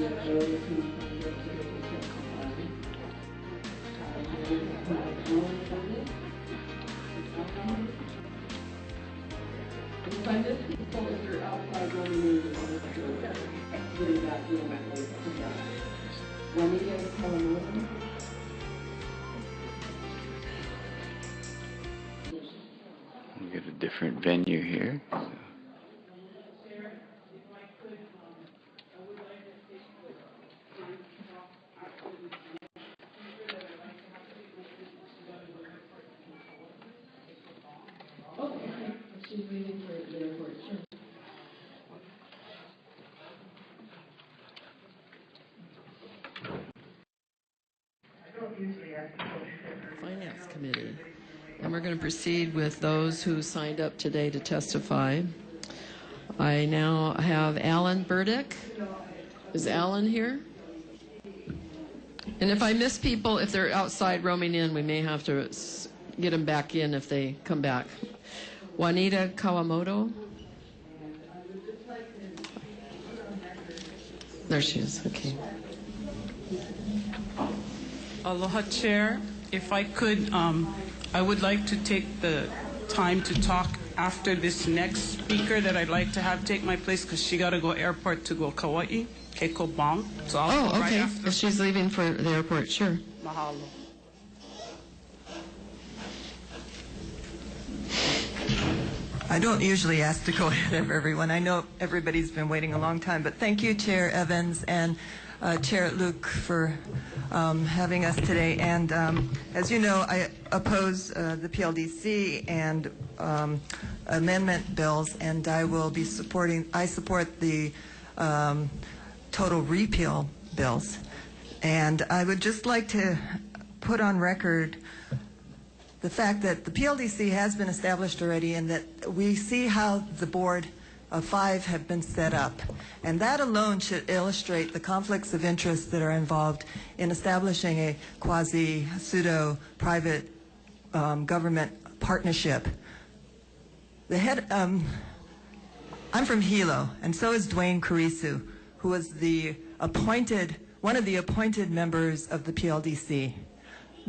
If I miss people, if you're outside going in, getting that directly to that. Juanita Calamosa. We get a different venue here. She's waiting for the airport. Sure. Finance Committee. And we're going to proceed with those who signed up today to testify. I now have Alan Burdick. Is Alan here? And if I miss people, if they're outside roaming in, we may have to get them back in if they come back. Juanita Kawamoto. There she is. Okay. Aloha, Chair. If I could, I would like to take the time to talk after this next speaker that I'd like to have take my place because she got to go airport to go Kauai, Keiko Bong. So I'll go right after. If she's leaving for the airport, sure. Mahalo. I don't usually ask to go ahead of everyone. I know everybody's been waiting a long time, but thank you, Chair Evans and Chair Luke, for having us today. And as you know, I oppose the PLDC and amendment bills, and I support the total repeal bills. And I would just like to put on record the fact that the PLDC has been established already and that we see how the board of 5 have been set up. And that alone should illustrate the conflicts of interest that are involved in establishing a quasi-pseudo-private government partnership. The head, I'm from Hilo, and so is Dwayne Kurisu, who was one of the appointed members of the PLDC.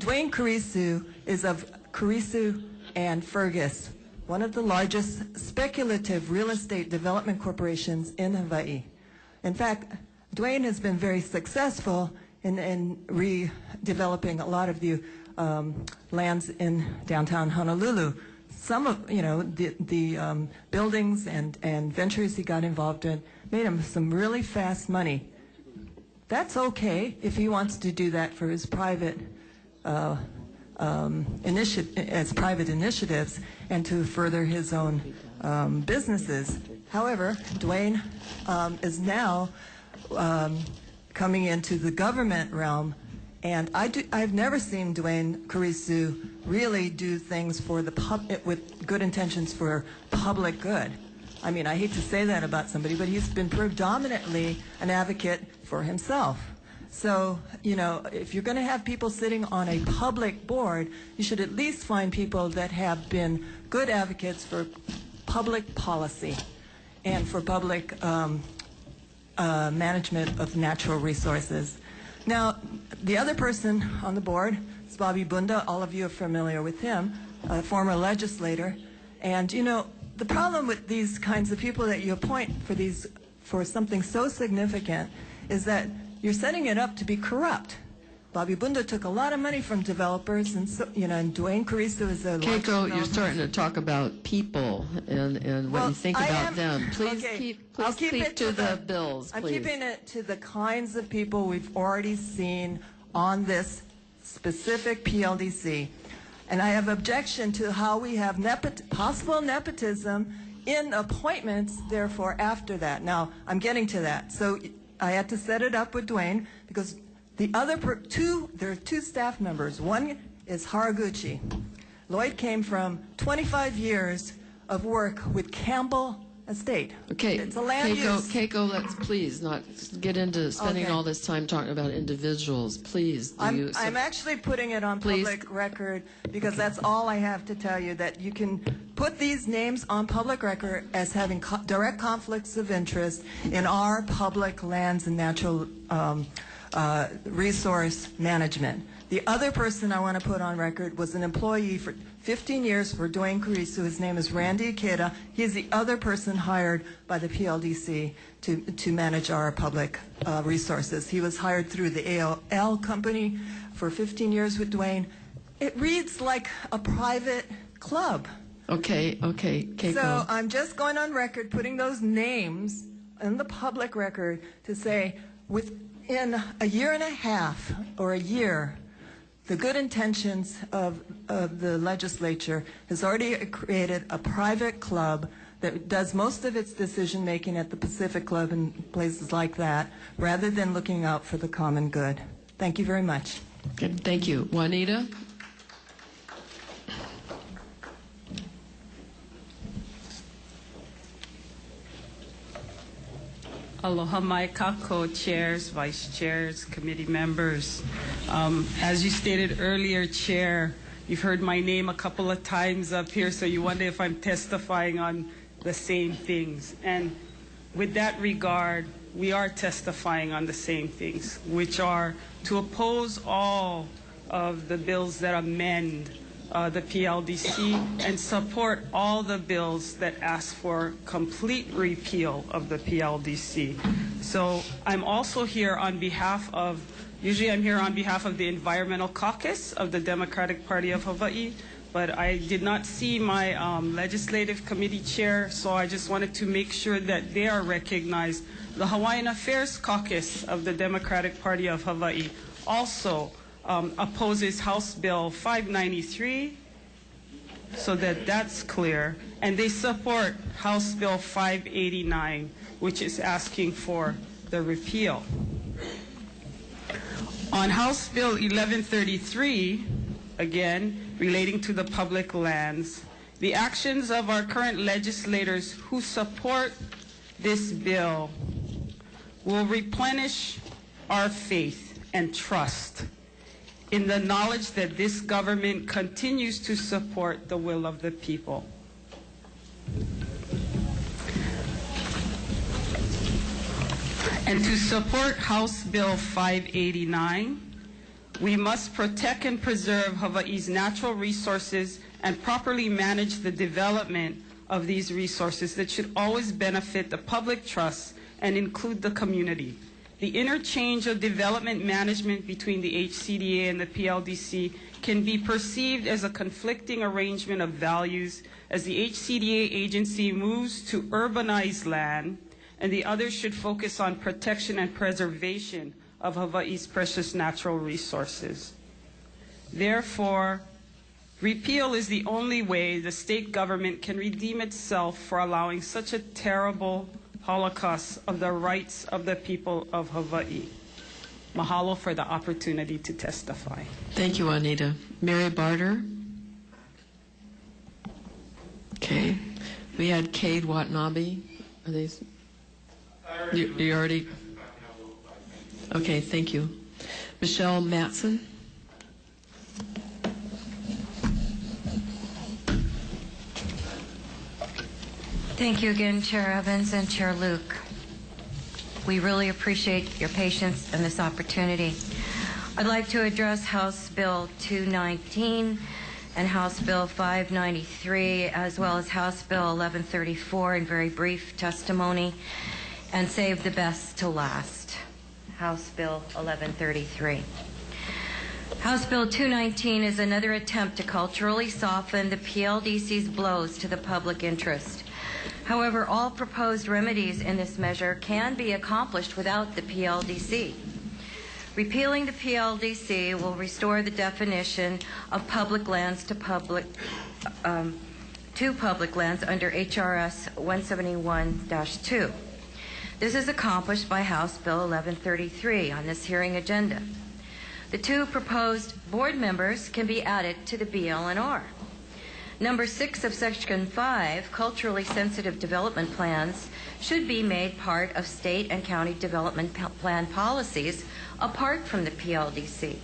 Dwayne Kurisu is of Kurisu and Fergus, one of the largest speculative real estate development corporations in Hawaii. In fact, Dwayne has been very successful in redeveloping a lot of the lands in downtown Honolulu. Some of the buildings and ventures he got involved in made him some really fast money. That's okay if he wants to do that for his private private initiatives and to further his own businesses. However, Dwayne is now coming into the government realm, and I've never seen Dwayne Kurisu really do things for the with good intentions for public good. I mean, I hate to say that about somebody, but he's been predominantly an advocate for himself. So, if you're going to have people sitting on a public board, you should at least find people that have been good advocates for public policy and for public management of natural resources. Now, the other person on the board is Bobby Bunda. All of you are familiar with him, a former legislator. And, the problem with these kinds of people that you appoint for something so significant is that you're setting it up to be corrupt. Bobby Bunda took a lot of money from developers, and and Dwayne Kurisu is a Keiko, you're starting to talk about people and what you think about them. Please keep to the bills, please. I'm keeping it to the kinds of people we've already seen on this specific PLDC. And I have objection to how we have possible nepotism in appointments, therefore, after that. Now, I'm getting to that. So I had to set it up with Dwayne because the other there are two staff members. One is Haraguchi. Lloyd came from 25 years of work with Campbell estate. Okay, It's a land use. Keiko, let's please not get into spending Okay. all this time talking about individuals. Please, I'm actually putting it on Please. public record because that's all I have to tell you, that you can put these names on public record as having direct conflicts of interest in our public lands and natural resource management. The other person I want to put on record was an employee for 15 years for Dwayne Carisu. His name is Randy Ikeda. He's the other person hired by the PLDC to manage our public resources. He was hired through the AOL company for 15 years with Dwayne. It reads like a private club. Okay, Keiko. So I'm just going on record, putting those names in the public record to say within a year and a half or a year, the good intentions of the legislature has already created a private club that does most of its decision making at the Pacific Club and places like that, rather than looking out for the common good. Thank you very much. Okay, thank you. Juanita? Aloha mai kako, chairs, vice chairs, committee members. As you stated earlier, Chair, you've heard my name a couple of times up here, so you wonder if I'm testifying on the same things. And with that regard, we are testifying on the same things, which are to oppose all of the bills that amend the PLDC and support all the bills that ask for complete repeal of the PLDC. So I'm also here on behalf of, usually I'm here on behalf of the Environmental Caucus of the Democratic Party of Hawaii, but I did not see my legislative committee chair, so I just wanted to make sure that they are recognized. The Hawaiian Affairs Caucus of the Democratic Party of Hawaii also opposes House Bill 593, so that that's clear, and they support House Bill 589, which is asking for the repeal. On House Bill 1133, again, relating to the public lands, the actions of our current legislators who support this bill will replenish our faith and trust in the knowledge that this government continues to support the will of the people. And to support House Bill 589, we must protect and preserve Hawaii's natural resources and properly manage the development of these resources that should always benefit the public trust and include the community. The interchange of development management between the HCDA and the PLDC can be perceived as a conflicting arrangement of values as the HCDA agency moves to urbanize land, and the other should focus on protection and preservation of Hawaii's precious natural resources. Therefore, repeal is the only way the state government can redeem itself for allowing such a terrible Holocaust of the rights of the people of Hawaii. Mahalo for the opportunity to testify. Thank you, Juanita. Mary Barter? Okay. We had Cade Watanabe. Are these? You already? Okay, thank you. Michelle Matson? Thank you again, Chair Evans and Chair Luke. We really appreciate your patience and this opportunity. I'd like to address House Bill 219 and House Bill 593, as well as House Bill 1134 in very brief testimony, and save the best to last. House Bill 1133. House Bill 219 is another attempt to culturally soften the PLDC's blows to the public interest. However, all proposed remedies in this measure can be accomplished without the PLDC. Repealing the PLDC will restore the definition of public lands to public lands under HRS 171-2. This is accomplished by House Bill 1133 on this hearing agenda. The two proposed board members can be added to the DLNR. Number 6 of Section 5, culturally sensitive development plans should be made part of state and county development plan policies apart from the PLDC.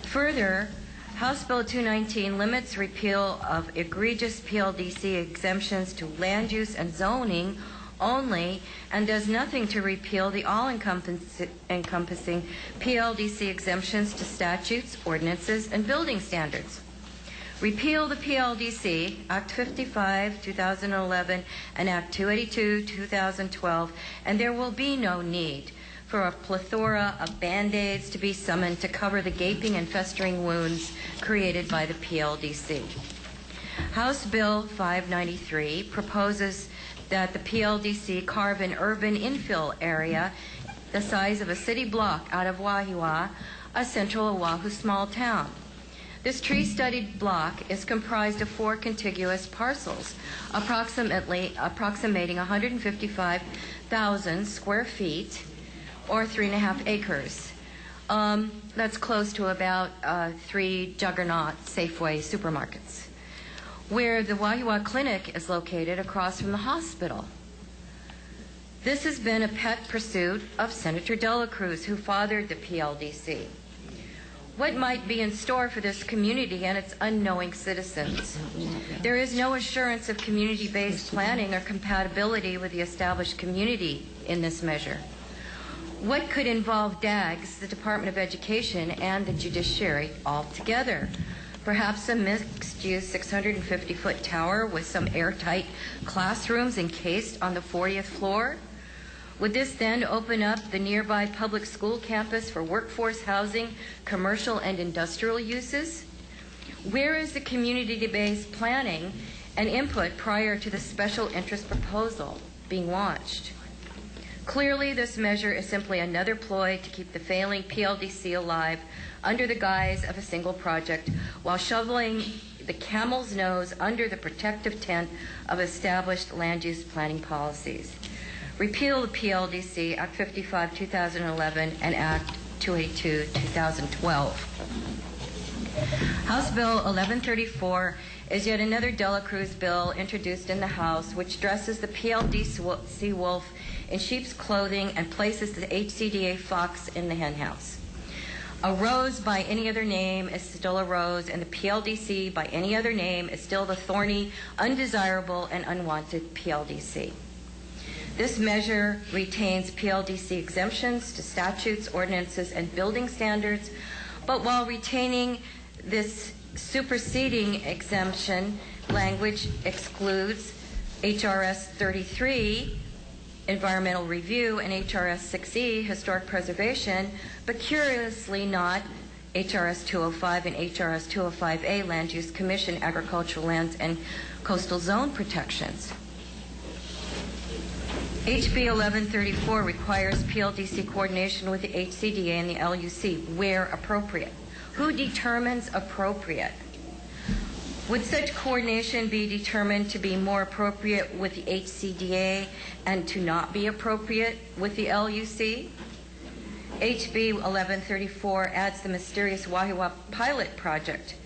Further, House Bill 219 limits repeal of egregious PLDC exemptions to land use and zoning only and does nothing to repeal the all-encompassing PLDC exemptions to statutes, ordinances, and building standards. Repeal the PLDC, Act 55, 2011, and Act 282, 2012, and there will be no need for a plethora of Band-Aids to be summoned to cover the gaping and festering wounds created by the PLDC. House Bill 593 proposes that the PLDC carve an urban infill area the size of a city block out of Wahiawa, a central Oahu small town. This tree-studded block is comprised of 4 contiguous parcels, approximating 155,000 square feet, or 3.5 acres. That's close to about 3 juggernaut Safeway supermarkets, where the Wahiawa Clinic is located across from the hospital. This has been a pet pursuit of Senator Dela Cruz, who fathered the PLDC. What might be in store for this community and its unknowing citizens? There is no assurance of community-based planning or compatibility with the established community in this measure. What could involve DAGS, the Department of Education, and the judiciary altogether? Perhaps a mixed-use 650-foot tower with some airtight classrooms encased on the 40th floor? Would this then open up the nearby public school campus for workforce housing, commercial and industrial uses? Where is the community-based planning and input prior to the special interest proposal being launched? Clearly, this measure is simply another ploy to keep the failing PLDC alive under the guise of a single project while shoveling the camel's nose under the protective tent of established land use planning policies. Repeal the PLDC, Act 55, 2011, and Act 282, 2012. House Bill 1134 is yet another Dela Cruz bill introduced in the House, which dresses the PLDC wolf in sheep's clothing and places the HCDA fox in the henhouse. A rose by any other name is still a rose, and the PLDC by any other name is still the thorny, undesirable, and unwanted PLDC. This measure retains PLDC exemptions to statutes, ordinances, and building standards, but while retaining this superseding exemption language excludes HRS 33, environmental review, and HRS 6E, historic preservation, but curiously not HRS 205 and HRS 205A, land use commission, agricultural lands, and coastal zone protections. HB 1134 requires PLDC coordination with the HCDA and the LUC where appropriate. Who determines appropriate? Would such coordination be determined to be more appropriate with the HCDA and to not be appropriate with the LUC? HB 1134 adds the mysterious Wahiawa pilot project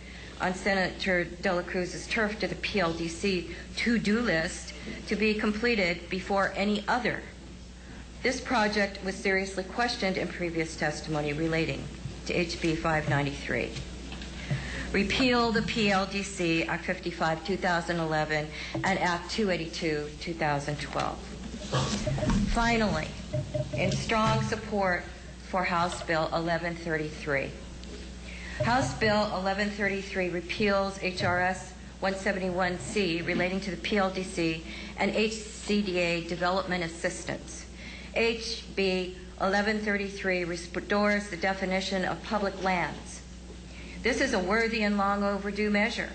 on Senator Dela Cruz's turf to the PLDC to-do list to be completed before any other. This project was seriously questioned in previous testimony relating to HB 593. Repeal the PLDC, Act 55, 2011, and Act 282, 2012. Finally, in strong support for House Bill 1133. House Bill 1133 repeals HRS 171C relating to the PLDC and HCDA development assistance. HB 1133 restores the definition of public lands. This is a worthy and long overdue measure.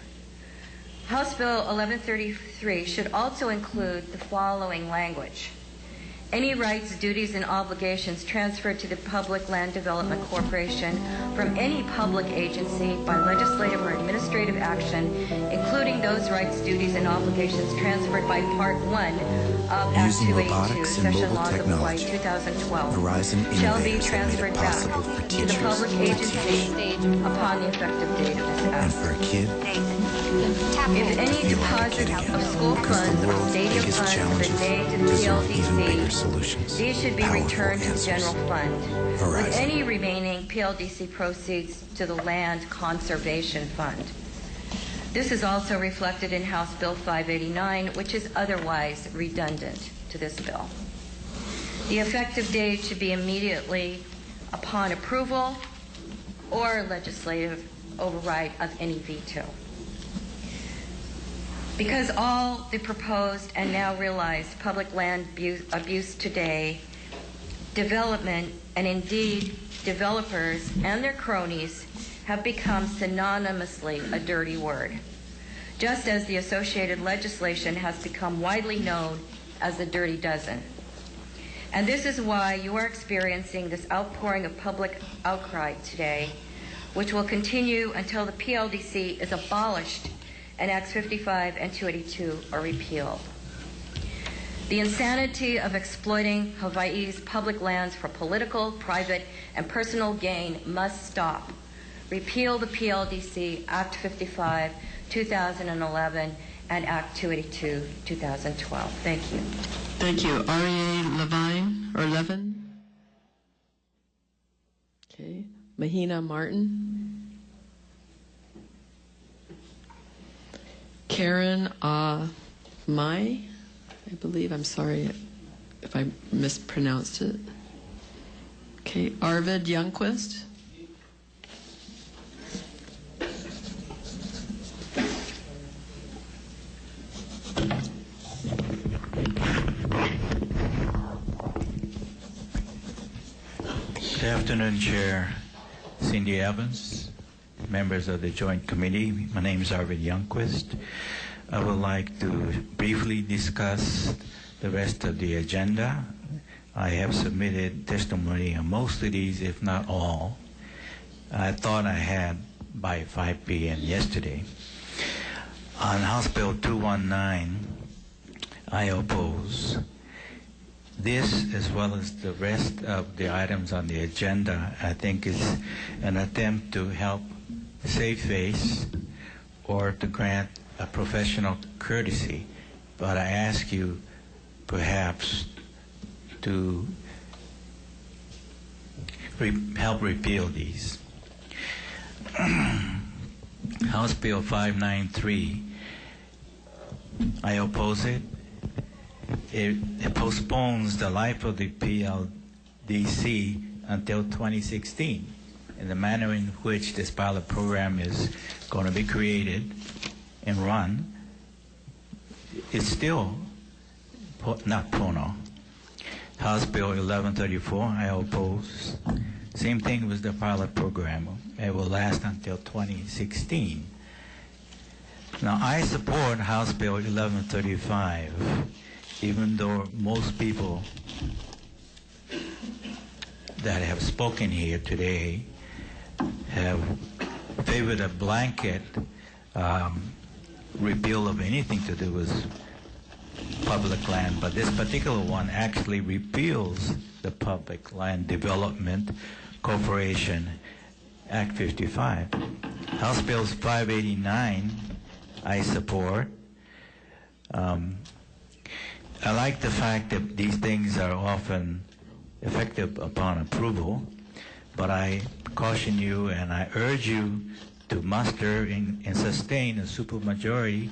House Bill 1133 should also include the following language. Any rights, duties, and obligations transferred to the Public Land Development Corporation from any public agency by legislative or administrative action, including those rights, duties, and obligations transferred by Part 1 of Act 282, Session Laws of Hawaii 2012, shall be transferred back to the public agency upon the effective date of this act. And for a kid, If any deposits of school funds or stadium funds have been made to the PLDC, these should be returned to the general fund, with any remaining PLDC proceeds to the Land Conservation Fund. This is also reflected in House Bill 589, which is otherwise redundant to this bill. The effective date should be immediately upon approval or legislative override of any veto. Because all the proposed and now realized public land abuse today, development, and indeed developers and their cronies have become synonymously a dirty word, just as the associated legislation has become widely known as the Dirty Dozen. And this is why you are experiencing this outpouring of public outcry today, which will continue until the PLDC is abolished and Acts 55 and 282 are repealed. The insanity of exploiting Hawaii's public lands for political, private, and personal gain must stop. Repeal the PLDC, Act 55, 2011, and Act 282, 2012. Thank you. Thank you. Levin? Okay. Mahina Martin. Karen Mai, I believe. I'm sorry if I mispronounced it. Okay. Arvid Youngquist. Good afternoon, Chair Cindy Evans, members of the Joint Committee. My name is Arvid Youngquist. I would like to briefly discuss the rest of the agenda. I have submitted testimony on most of these, if not all. I thought I had by 5 p.m. yesterday. On House Bill 219, I oppose. This, as well as the rest of the items on the agenda, I think is an attempt to help save face or to grant a professional courtesy. But I ask you perhaps to help repeal these. House Bill 593, I oppose it. It postpones the life of the PLDC until 2016. In the manner in which this pilot program is going to be created and run, it's still not PONO. House Bill 1134, I oppose. Same thing with the pilot program. It will last until 2016. Now, I support House Bill 1135. Even though most people that have spoken here today have favored a blanket repeal of anything to do with public land, but this particular one actually repeals the Public Land Development Corporation Act 55. House Bills 589, I support. I like the fact that these things are often effective upon approval, but I caution you and I urge you to muster and sustain a supermajority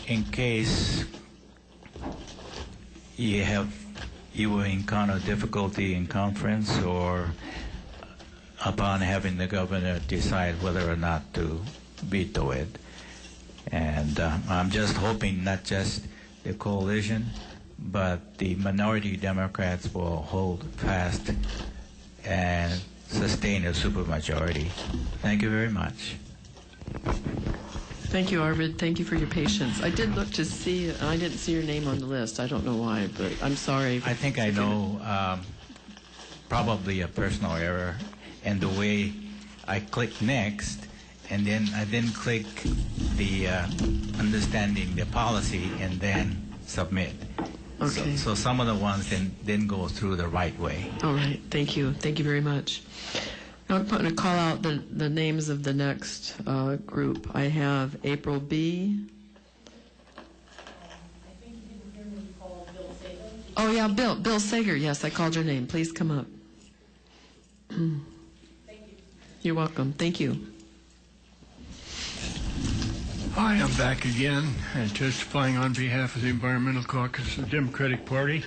in case you will encounter difficulty in conference or upon having the governor decide whether or not to veto it. And I'm just hoping not just the coalition, but the minority Democrats will hold fast and sustain a supermajority. Thank you very much. Thank you, Arvid. Thank you for your patience. I did look to see, and I didn't see your name on the list. I don't know why, but I'm sorry. I think I know probably a personal error, and the way I clicked next, and then I didn't click the understanding the policy and then submit. Okay. So some of the ones didn't go through the right way. All right. Thank you. Thank you very much. I'm going to call out the names of the next group. I have April B. Oh, yeah, Bill Sager. Yes, I called your name. Please come up. Thank you. You're welcome. Thank you. Hi, I'm back again and testifying on behalf of the Environmental Caucus of the Democratic Party.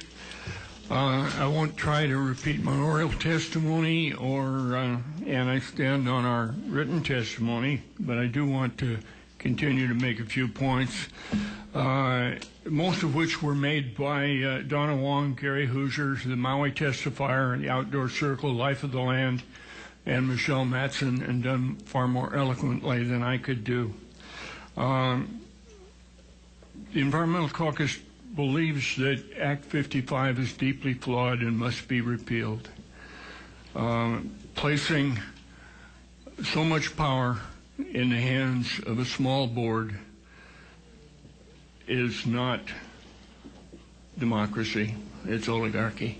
I won't try to repeat my oral testimony and I stand on our written testimony, but I do want to continue to make a few points, most of which were made by Donna Wong, Gary Hoosier, the Maui testifier, the Outdoor Circle, Life of the Land, and Michelle Matson, and done far more eloquently than I could do. The Environmental Caucus believes that Act 55 is deeply flawed and must be repealed. Placing so much power in the hands of a small board is not democracy, it's oligarchy.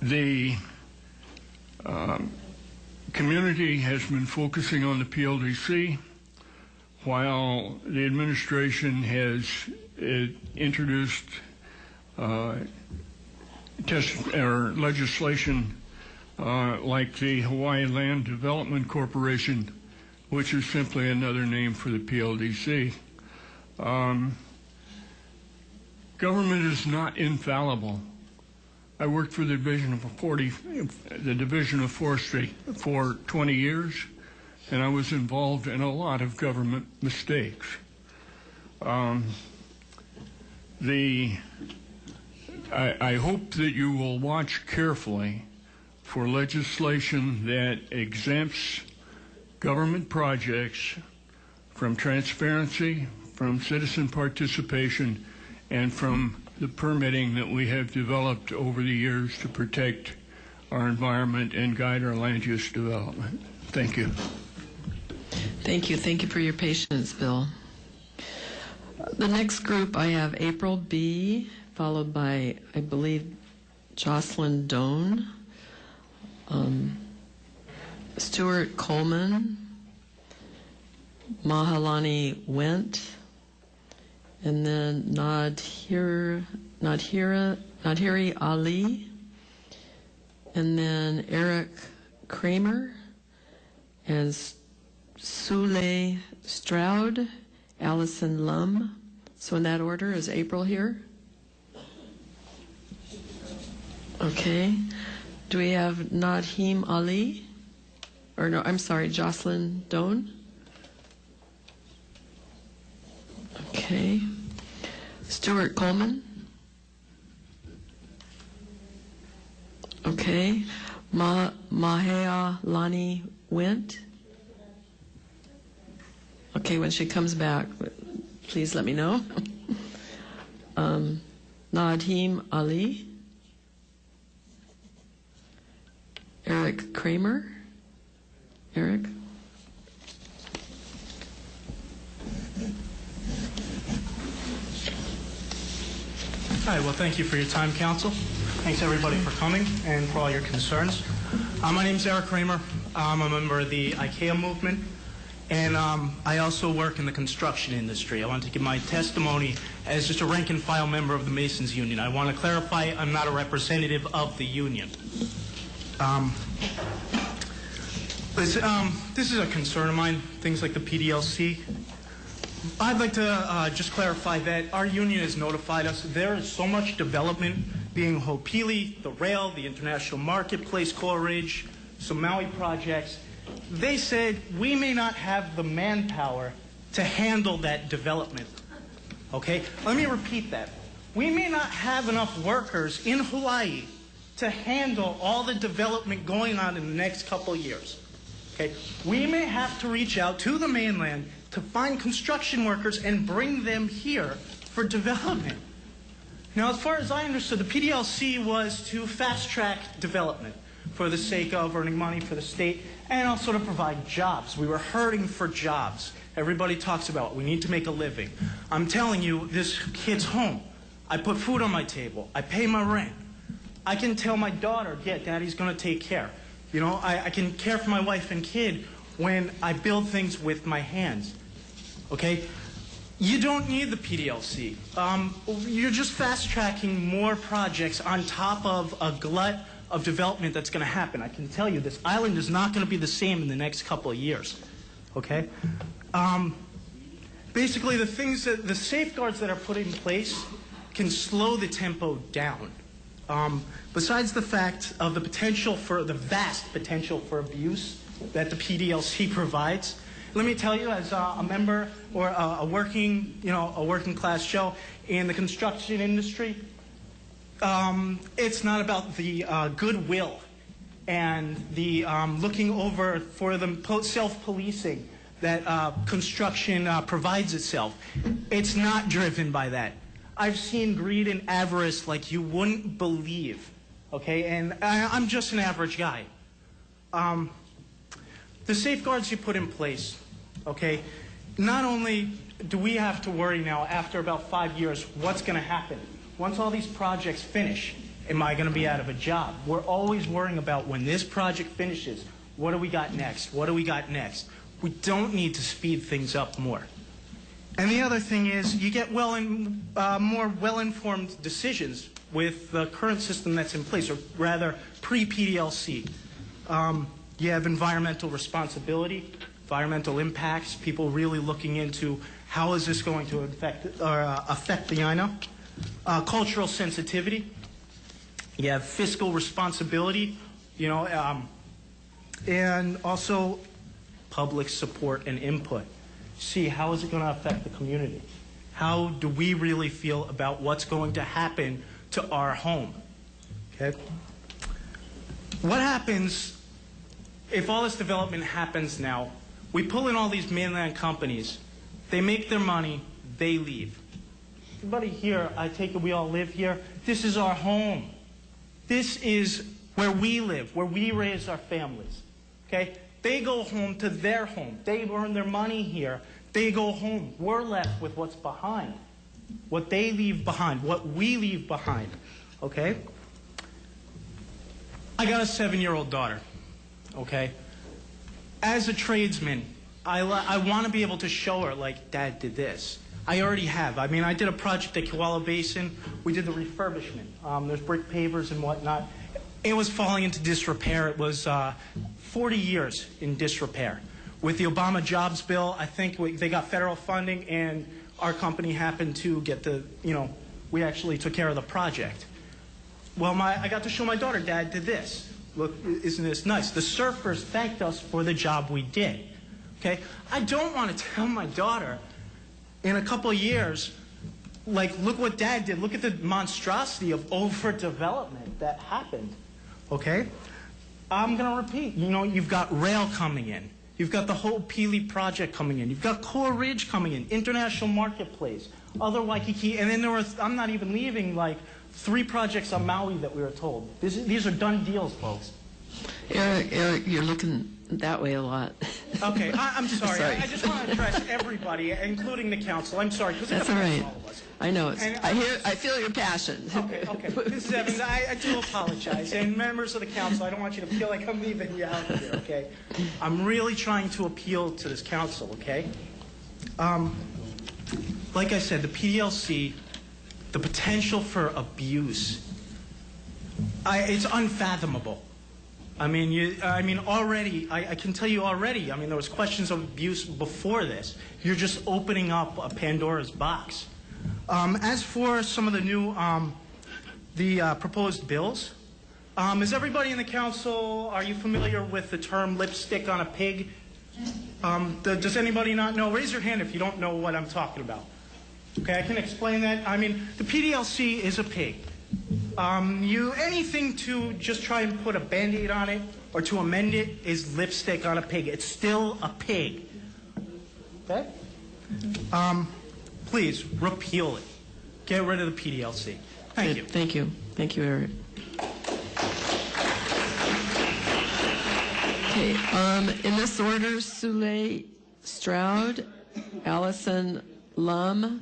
The community has been focusing on the PLDC while the administration has introduced legislation like the Hawaii Land Development Corporation, which is simply another name for the PLDC. Government is not infallible. I worked for the Division of Forestry for 20 years, and I was involved in a lot of government mistakes. I hope that you will watch carefully for legislation that exempts government projects from transparency, from citizen participation, and from the permitting that we have developed over the years to protect our environment and guide our land use development. Thank you. Thank you. Thank you for your patience, Bill. The next group, I have April B., followed by, I believe, Jocelyn Doan, Stuart Coleman, Mahalani Went, and then Nadhiri Ali, and then Eric Kramer, and Sule Stroud, Allison Lum. So in that order, is April here? Okay. Do we have Nadhim Ali? Or no, I'm sorry, Jocelyn Doan? Okay. Stuart Coleman? Okay. Mahea Lani Went? Okay, when she comes back, please let me know. Nadhim Ali? Eric Kramer? Eric? Hi, well, thank you for your time, Council. Thanks, everybody, for coming and for all your concerns. My name is Eric Kramer. I'm a member of the IKEA movement, and I also work in the construction industry. I want to give my testimony as just a rank-and-file member of the Masons Union. I want to clarify I'm not a representative of the union. This is a concern of mine, things like the PDLC. I'd like to just clarify that our union has notified us there is so much development being Hopili, the rail, the international marketplace, Coral Ridge, some Maui projects. They said we may not have the manpower to handle that development. Okay? Let me repeat that. We may not have enough workers in Hawaii to handle all the development going on in the next couple of years. Okay? We may have to reach out to the mainland to find construction workers and bring them here for development. Now, as far as I understood, the PDLC was to fast-track development for the sake of earning money for the state and also to provide jobs. We were hurting for jobs. Everybody talks about we need to make a living. I'm telling you, this kid's home. I put food on my table. I pay my rent. I can tell my daughter, yeah, Daddy's going to take care. You know, I can care for my wife and kid when I build things with my hands. Okay? You don't need the PDLC. You're just fast-tracking more projects on top of a glut of development that's going to happen. I can tell you this island is not going to be the same in the next couple of years. Okay? Basically, the safeguards that are put in place can slow the tempo down. Besides the fact of the vast potential for abuse that the PDLC provides, let me tell you, as a member or a working class Joe in the construction industry, it's not about the goodwill and the looking over for the self-policing that construction provides itself. It's not driven by that. I've seen greed and avarice like you wouldn't believe, okay? And I'm just an average guy. The safeguards you put in place, okay, not only do we have to worry now after about 5 years what's going to happen. Once all these projects finish, am I going to be out of a job? We're always worrying about when this project finishes, what do we got next? What do we got next? We don't need to speed things up more. And the other thing is you get more well-informed decisions with the current system that's in place, or rather pre-PDLC. You have environmental responsibility, environmental impacts, people really looking into how is this going to affect the INA. Cultural sensitivity. You have fiscal responsibility, you know, and also public support and input. See, how is it going to affect the community? How do we really feel about what's going to happen to our home? Okay? What happens if all this development happens now? We pull in all these mainland companies. They make their money. They leave. Everybody here, I take it we all live here. This is our home. This is where we live, where we raise our families. Okay? They go home to their home. They earn their money here. They go home. We're left with what's behind. What they leave behind. What we leave behind. Okay? I got a 7-year-old daughter. Okay? As a tradesman, I want to be able to show her, like, Dad did this. I already have. I mean, I did a project at Koala Basin. We did the refurbishment. There's brick pavers and whatnot. It was falling into disrepair. It was 40 years in disrepair. With the Obama jobs bill, I think they got federal funding, and our company happened to get we actually took care of the project. Well, I got to show my daughter, Dad did this. Look, isn't this nice? The surfers thanked us for the job we did. Okay? I don't want to tell my daughter in a couple of years, like, look what Dad did. Look at the monstrosity of overdevelopment that happened. Okay? I'm going to repeat. You know, you've got rail coming in. You've got the whole PLOP project coming in. You've got Coral Ridge coming in, International Marketplace, other Waikiki, and then I'm not even leaving, like, 3 projects on Maui that we were told. These are done deals, folks. Eric, you're looking that way a lot. Okay, I'm sorry. Sorry. I just want to address everybody, including the council. I'm sorry. That's all right. All of us. I know. I feel your passion. Okay. Mrs. Evans, I do apologize. And members of the council, I don't want you to feel like I'm leaving you out here, okay? I'm really trying to appeal to this council, okay? Like I said, the PDLC, the potential for abuse, it's unfathomable. I mean, already, I can tell you already, I mean, there was questions of abuse before this. You're just opening up a Pandora's box. As for some of the new, proposed bills, is everybody in the council, are you familiar with the term lipstick on a pig? Does anybody not know? Raise your hand if you don't know what I'm talking about. Okay, I can explain that. I mean, the PDLC is a pig. Anything to just try and put a Band-Aid on it or to amend it is lipstick on a pig. It's still a pig. Okay? Please, repeal it. Get rid of the PDLC. Thank you. Thank you. Thank you, Eric. Okay, in this order, Sule Stroud, Allison Lum,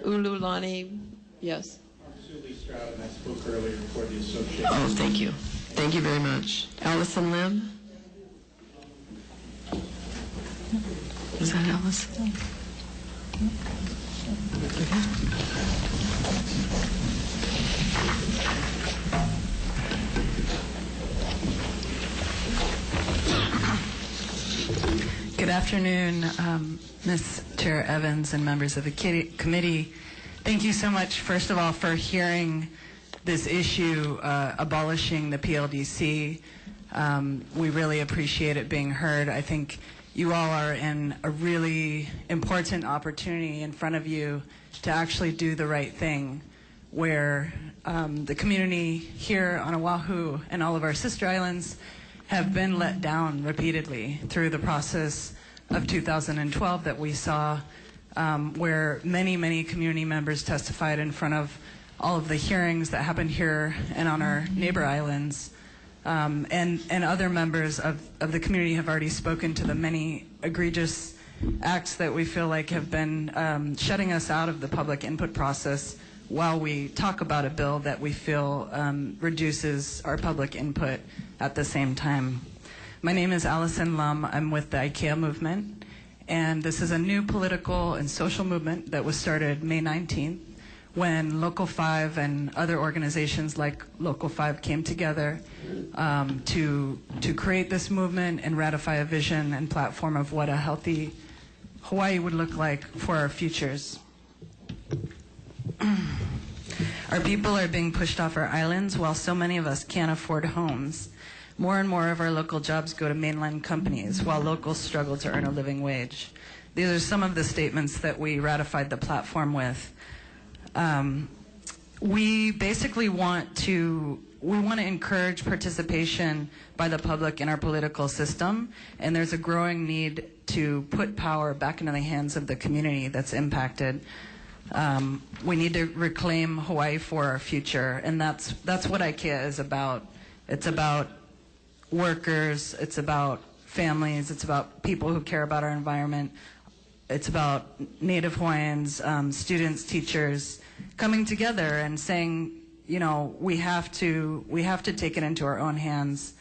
Ululani, yes. Lee Stroud, and I spoke earlier for the association. Oh, thank you. Thank you very much. Allison Lim? Is that Allison? Good afternoon, Ms. Chair Evans and members of the committee. Thank you so much, first of all, for hearing this issue, abolishing the PLDC. We really appreciate it being heard. I think you all are in a really important opportunity in front of you to actually do the right thing, where the community here on Oahu and all of our sister islands have been let down repeatedly through the process of 2012 that we saw, where many community members testified in front of all of the hearings that happened here and on our neighbor islands. And other members of the community have already spoken to the many egregious acts that we feel like have been shutting us out of the public input process while we talk about a bill that we feel reduces our public input at the same time. My name is Allison Lum. I'm with the IKEA movement, and this is a new political and social movement that was started May 19th when Local 5 and other organizations like Local 5 came together to create this movement and ratify a vision and platform of what a healthy Hawaii would look like for our futures. Our people are being pushed off our islands while so many of us can't afford homes. More and more of our local jobs go to mainland companies while locals struggle to earn a living wage. These are some of the statements that we ratified the platform with. We basically want to encourage participation by the public in our political system, and there's a growing need to put power back into the hands of the community that's impacted. We need to reclaim Hawaii for our future, and that's what IKEA is about. It's about workers, it's about families, it's about people who care about our environment. It's about Native Hawaiians, students, teachers coming together and saying, you know, we have to take it into our own hands.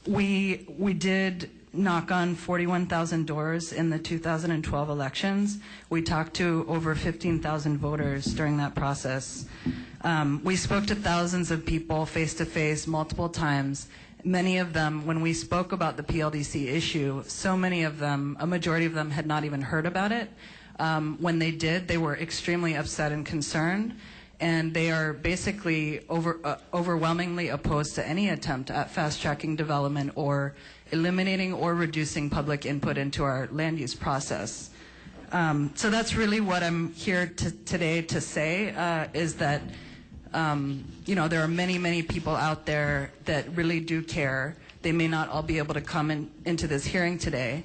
We did knock on 41,000 doors in the 2012 elections. We talked to over 15,000 voters during that process. We spoke to thousands of people face to face multiple times. Many of them, when we spoke about the PLDC issue, so many of them, a majority of them had not even heard about it. When they did, they were extremely upset and concerned, and they are basically overwhelmingly opposed to any attempt at fast-tracking development or eliminating or reducing public input into our land use process. So that's really what I'm here today to say, is that you know, there are many people out there that really do care. They may not all be able to come into this hearing today.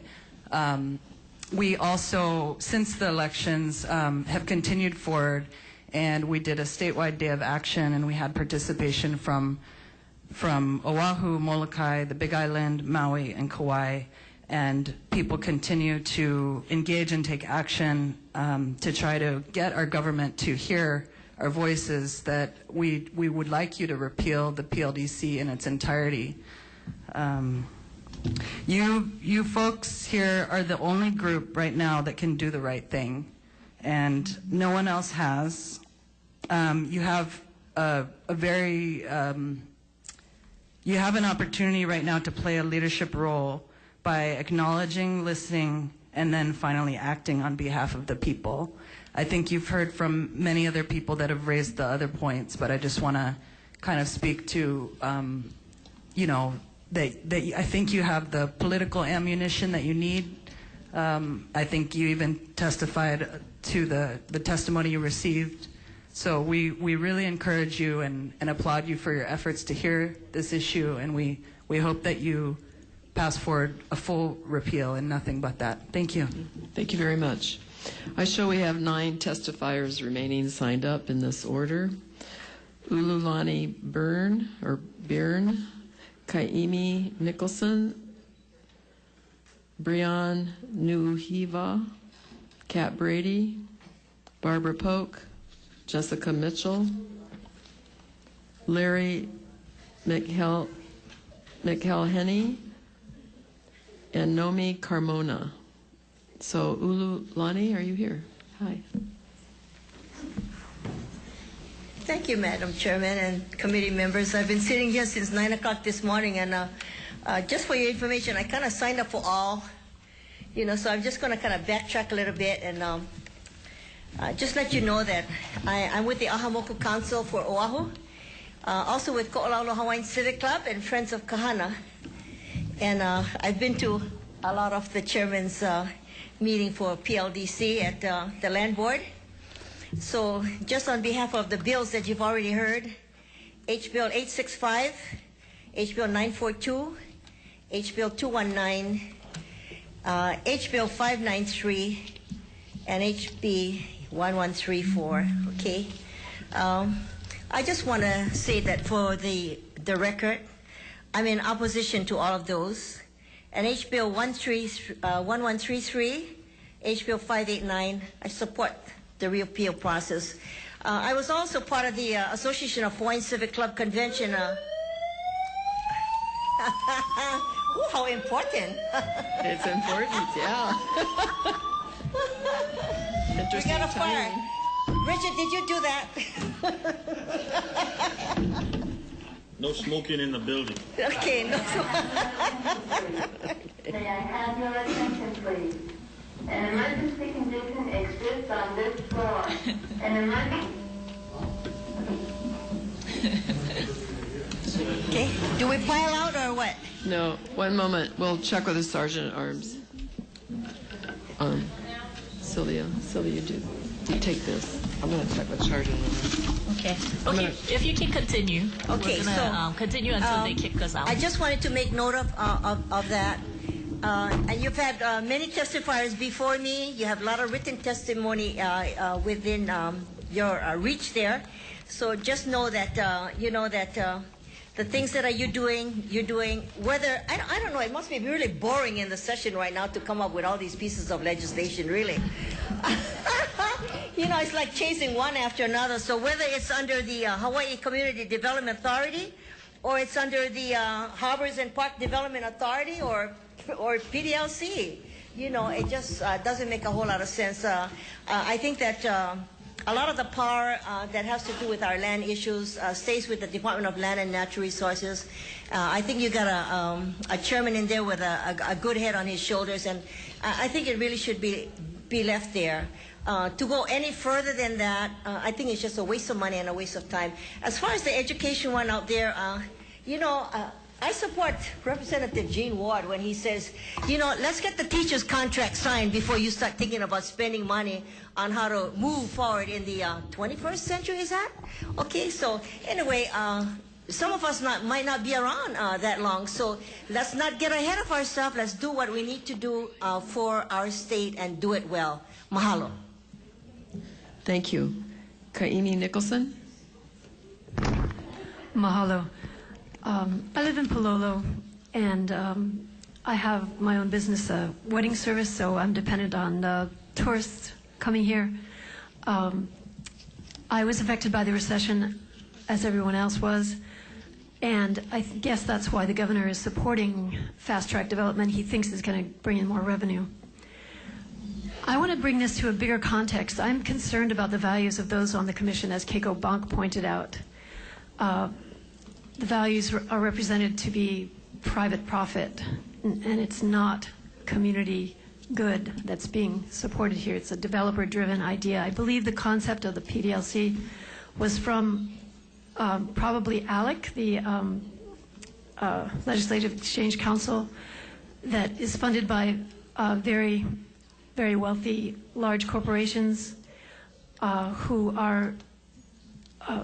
We also, since the elections, have continued forward, and we did a statewide day of action, and we had participation from Oahu, Molokai, the Big Island, Maui, and Kauai, and people continue to engage and take action to try to get our government to hear our voices, that we would like you to repeal the PLDC in its entirety. You folks here are the only group right now that can do the right thing, and no one else has. You have you have an opportunity right now to play a leadership role by acknowledging, listening, and then finally acting on behalf of the people. I think you've heard from many other people that have raised the other points, but I just want to kind of speak to, you know, that I think you have the political ammunition that you need. I think you even testified to the testimony you received. So we really encourage you and applaud you for your efforts to hear this issue, and we hope that you pass forward a full repeal and nothing but that. Thank you. Thank you very much. I show we have 9 testifiers remaining signed up in this order. Ululani Byrne, Kaimi Nicholson, Brian Nuhiva, Kat Brady, Barbara Polk, Jessica Mitchell, Larry McElhenney, and Nomi Carmona. So Ululani, are you here? Hi. Thank you, Madam Chairman and committee members. I've been sitting here since 9 o'clock this morning, and just for your information, I kind of signed up for all, so I'm just going to kind of backtrack a little bit and just let you know that I'm with the Ahamoku Council for Oahu, also with Ko'olaulo Hawaiian Civic Club and Friends of Kahana. And I've been to a lot of the chairman's meeting for PLDC at the Land Board. So just on behalf of the bills that you've already heard, H Bill 865, H Bill 942, H Bill 219, H Bill 593, and HB 1134, okay? I just want to say that for the record, I'm in opposition to all of those. And H Bill 1133, H Bill 589, I support the reappeal process. I was also part of the Association of Hawaiian Civic Club Convention. Ooh, how important. It's important, yeah. We got a fire. Richard, did you do that? No smoking in the building. Okay, no May I have your attention, please? An emergency condition exists on this floor. An emergency... Okay, do we pile out or what? No, one moment. We'll check with the Sergeant at Arms. Sylvia, you take this. I'm going to check with Sergeant at Arms. Okay. Okay. If you can continue. Okay, we're gonna, continue until they kick us out. I just wanted to make note of that. And you've had many testifiers before me. You have a lot of written testimony within your reach there. So just know that the things that you're doing, whether, I don't know, it must be really boring in the session right now to come up with all these pieces of legislation, really. It's like chasing one after another. So whether it's under the Hawaii Community Development Authority, or it's under the Harbors and Park Development Authority, or PDLC, it just doesn't make a whole lot of sense. I think that a lot of the power that has to do with our land issues stays with the Department of Land and Natural Resources. I think you got a chairman in there with a good head on his shoulders, and I think it really should be left there. To go any further than that, I think it's just a waste of money and a waste of time. As far as the education one out there, I support Representative Gene Ward when he says, let's get the teachers' contract signed before you start thinking about spending money on how to move forward in the 21st century, is that? Okay, so anyway, some of us might not be around that long, so let's not get ahead of ourselves. Let's do what we need to do for our state and do it well. Mahalo. Thank you. Kaimi Nicholson. Mahalo. I live in Palolo, and I have my own business, a wedding service, so I'm dependent on tourists coming here. I was affected by the recession, as everyone else was, and I guess that's why the governor is supporting fast-track development. He thinks it's going to bring in more revenue. I want to bring this to a bigger context. I'm concerned about the values of those on the commission, as Keiko Bonk pointed out. The values are represented to be private profit, and it's not community good that's being supported here. It's a developer-driven idea. I believe the concept of the PDLC was from probably ALEC, the Legislative Exchange Council, that is funded by very, very wealthy large corporations who are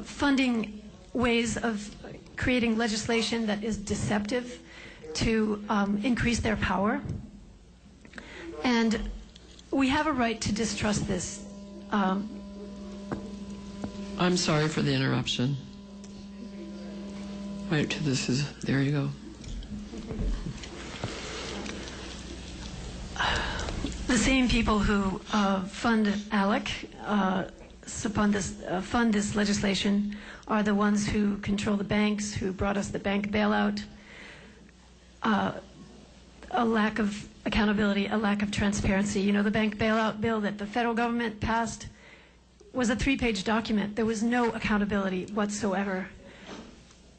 funding ways of creating legislation that is deceptive to increase their power. And we have a right to distrust this. I'm sorry for the interruption. Right, there you go. The same people who fund ALEC fund this legislation are the ones who control the banks, who brought us the bank bailout, a lack of accountability, a lack of transparency. You know, the bank bailout bill that the federal government passed was a 3-page document. There was no accountability whatsoever.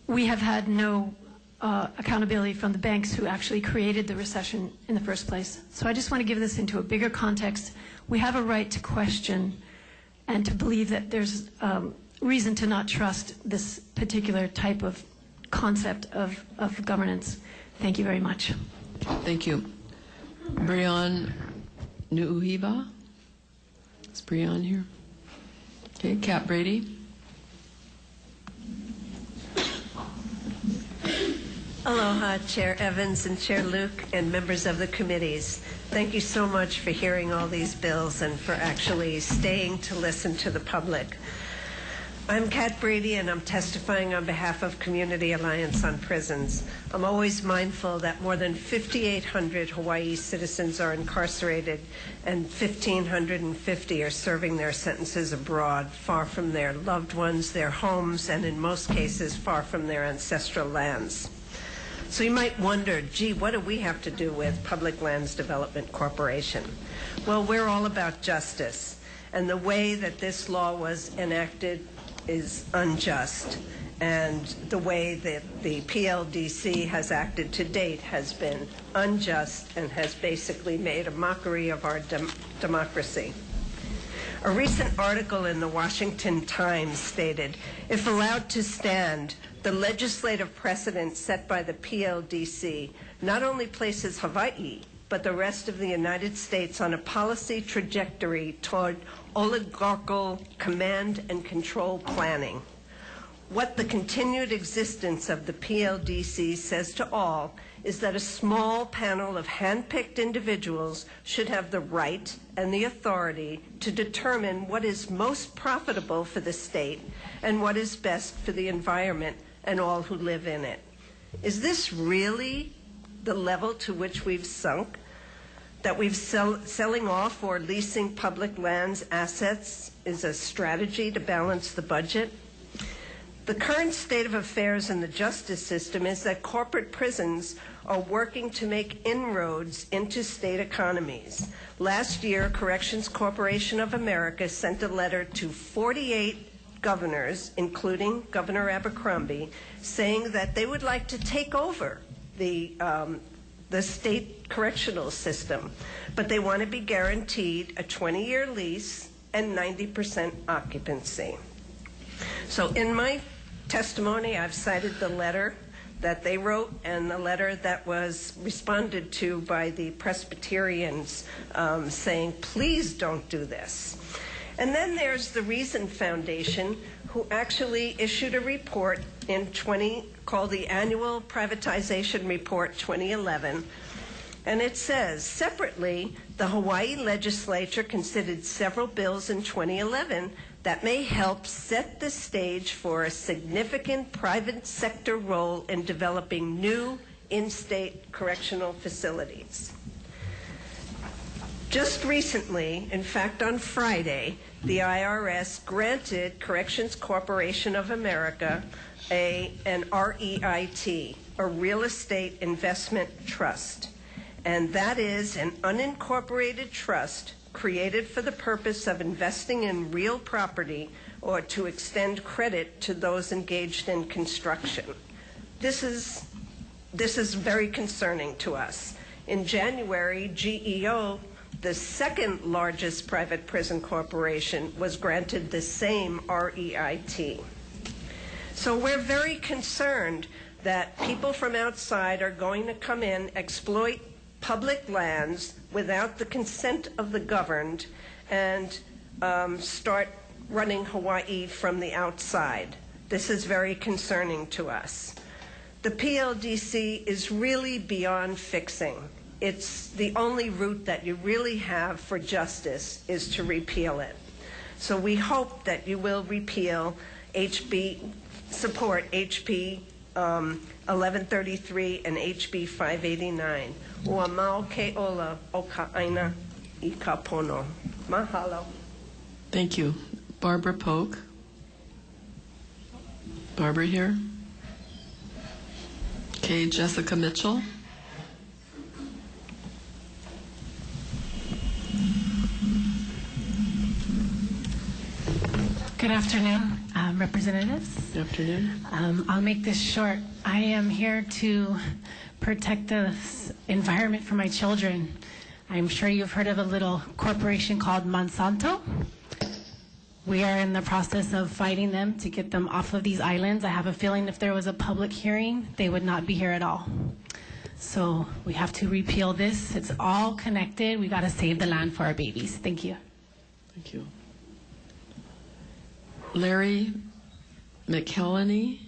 We have had no accountability from the banks who actually created the recession in the first place. So I just want to give this into a bigger context. We have a right to question and to believe that there's reason to not trust this particular type of concept of governance. Thank you very much. Thank you. Breon Nuuhiba? Is Breon here? Okay, Kat Brady. Aloha, Chair Evans and Chair Luke and members of the committees. Thank you so much for hearing all these bills and for actually staying to listen to the public. I'm Kat Brady and I'm testifying on behalf of Community Alliance on Prisons. I'm always mindful that more than 5,800 Hawaii citizens are incarcerated and 1,550 are serving their sentences abroad, far from their loved ones, their homes, and in most cases, far from their ancestral lands. So you might wonder, gee, what do we have to do with Public Lands Development Corporation? Well, we're all about justice, and the way that this law was enacted is unjust, and the way that the PLDC has acted to date has been unjust and has basically made a mockery of our democracy. A recent article in the Washington Times stated, if allowed to stand, the legislative precedent set by the PLDC not only places Hawaii, but the rest of the United States on a policy trajectory toward oligarchical command and control planning. What the continued existence of the PLDC says to all is that a small panel of hand-picked individuals should have the right and the authority to determine what is most profitable for the state and what is best for the environment and all who live in it. Is this really the level to which we've sunk? That we've selling off or leasing public lands assets is a strategy to balance the budget? The current state of affairs in the justice system is that corporate prisons are working to make inroads into state economies. Last year, Corrections Corporation of America sent a letter to 48 governors, including Governor Abercrombie, saying that they would like to take over the state correctional system, but they want to be guaranteed a 20-year lease and 90% occupancy. So in my testimony, I've cited the letter that they wrote and the letter that was responded to by the Presbyterians saying, please don't do this. And then there's the Reason Foundation, who actually issued a report in called the Annual Privatization Report 2011. And it says, separately, the Hawaii legislature considered several bills in 2011 that may help set the stage for a significant private sector role in developing new in-state correctional facilities. Just recently, in fact on Friday, the IRS granted Corrections Corporation of America an REIT, a real estate investment trust. And that is an unincorporated trust created for the purpose of investing in real property or to extend credit to those engaged in construction. This is very concerning to us. In January, GEO, the second largest private prison corporation, was granted the same REIT. So we're very concerned that people from outside are going to come in, exploit public lands without the consent of the governed, and start running Hawaii from the outside. This is very concerning to us. The PLDC is really beyond fixing. It's the only route that you really have for justice is to repeal it. So we hope that you will support HB 1133 and HB 589. Ua mau ke ola o ka aina I ka pono. Mahalo. Thank you. Barbara Polk. Barbara here. Okay, Jessica Mitchell. Good afternoon, representatives. Good afternoon. I'll make this short. I am here to protect the environment for my children. I'm sure you've heard of a little corporation called Monsanto. We are in the process of fighting them to get them off of these islands. I have a feeling if there was a public hearing, they would not be here at all. So we have to repeal this. It's all connected. We got to save the land for our babies. Thank you. Thank you. Larry McKelney.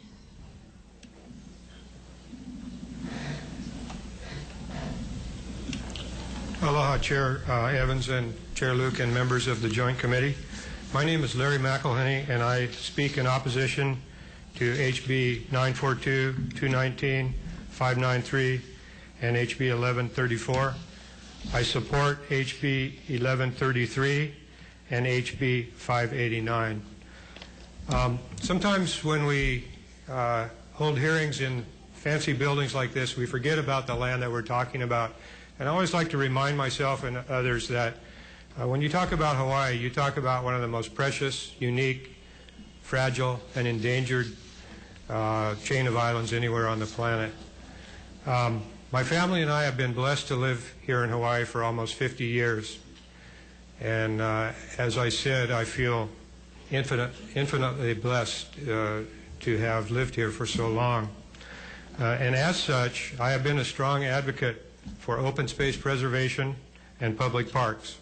Aloha, Chair Evans and Chair Luke and members of the Joint Committee. My name is Larry McElhenney, and I speak in opposition to HB 942, 219, 593, and HB 1134. I support HB 1133 and HB 589. Sometimes when we hold hearings in fancy buildings like this, we forget about the land that we're talking about. And I always like to remind myself and others that when you talk about Hawaii, you talk about one of the most precious, unique, fragile, and endangered chain of islands anywhere on the planet. My family and I have been blessed to live here in Hawaii for almost 50 years. And as I said, I feel infinitely blessed to have lived here for so long. And as such, I have been a strong advocate for open space preservation and public parks.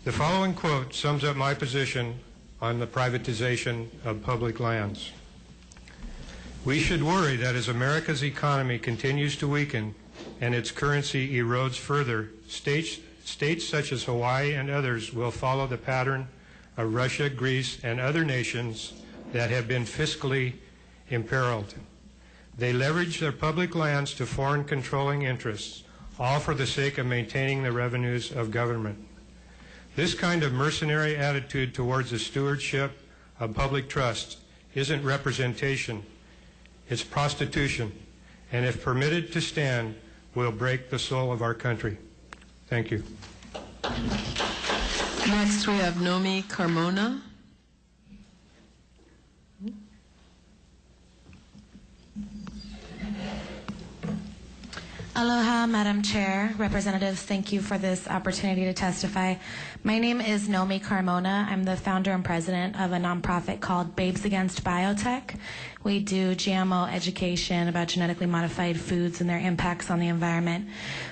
The following quote sums up my position on the privatization of public lands. We should worry that as America's economy continues to weaken and its currency erodes further, states such as Hawaii and others will follow the pattern of Russia, Greece, and other nations that have been fiscally imperiled. They leverage their public lands to foreign controlling interests, all for the sake of maintaining the revenues of government. This kind of mercenary attitude towards the stewardship of public trust isn't representation, it's prostitution, and if permitted to stand, will break the soul of our country. Thank you. Next we have Nomi Carmona. Aloha, Madam Chair, representatives, thank you for this opportunity to testify. My name is Nomi Carmona. I'm the founder and president of a nonprofit called Babes Against Biotech. We do GMO education about genetically modified foods and their impacts on the environment.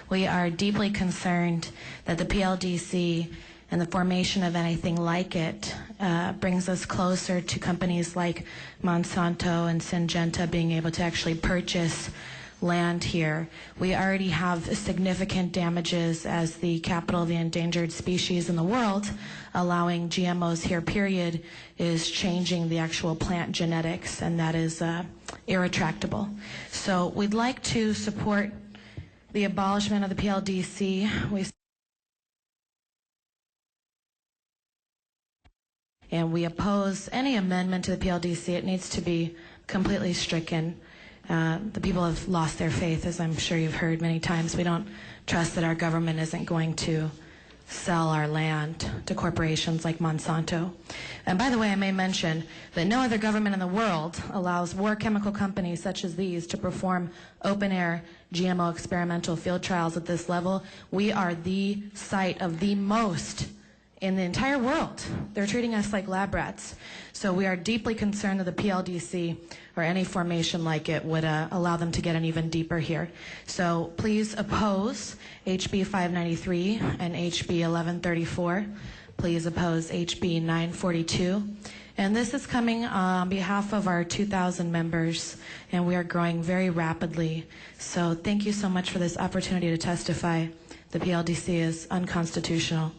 We are deeply concerned that the PLDC and the formation of anything like it brings us closer to companies like Monsanto and Syngenta being able to actually purchase land here. We already have significant damages as the capital of the endangered species in the world. Allowing GMOs here, period, is changing the actual plant genetics, and that is irretractable. So we'd like to support the abolishment of the PLDC. And we oppose any amendment to the PLDC. It needs to be completely stricken. The people have lost their faith, as I'm sure you've heard many times. We don't trust that our government isn't going to sell our land to corporations like Monsanto. And by the way, I may mention that no other government in the world allows war chemical companies such as these to perform open-air GMO experimental field trials at this level. We are the site of the most in the entire world. They're treating us like lab rats. So we are deeply concerned that the PLDC or any formation like it would allow them to get in even deeper here. So please oppose HB 593 and HB 1134. Please oppose HB 942. And this is coming on behalf of our 2,000 members, and we are growing very rapidly. So thank you so much for this opportunity to testify. The PLDC is unconstitutional,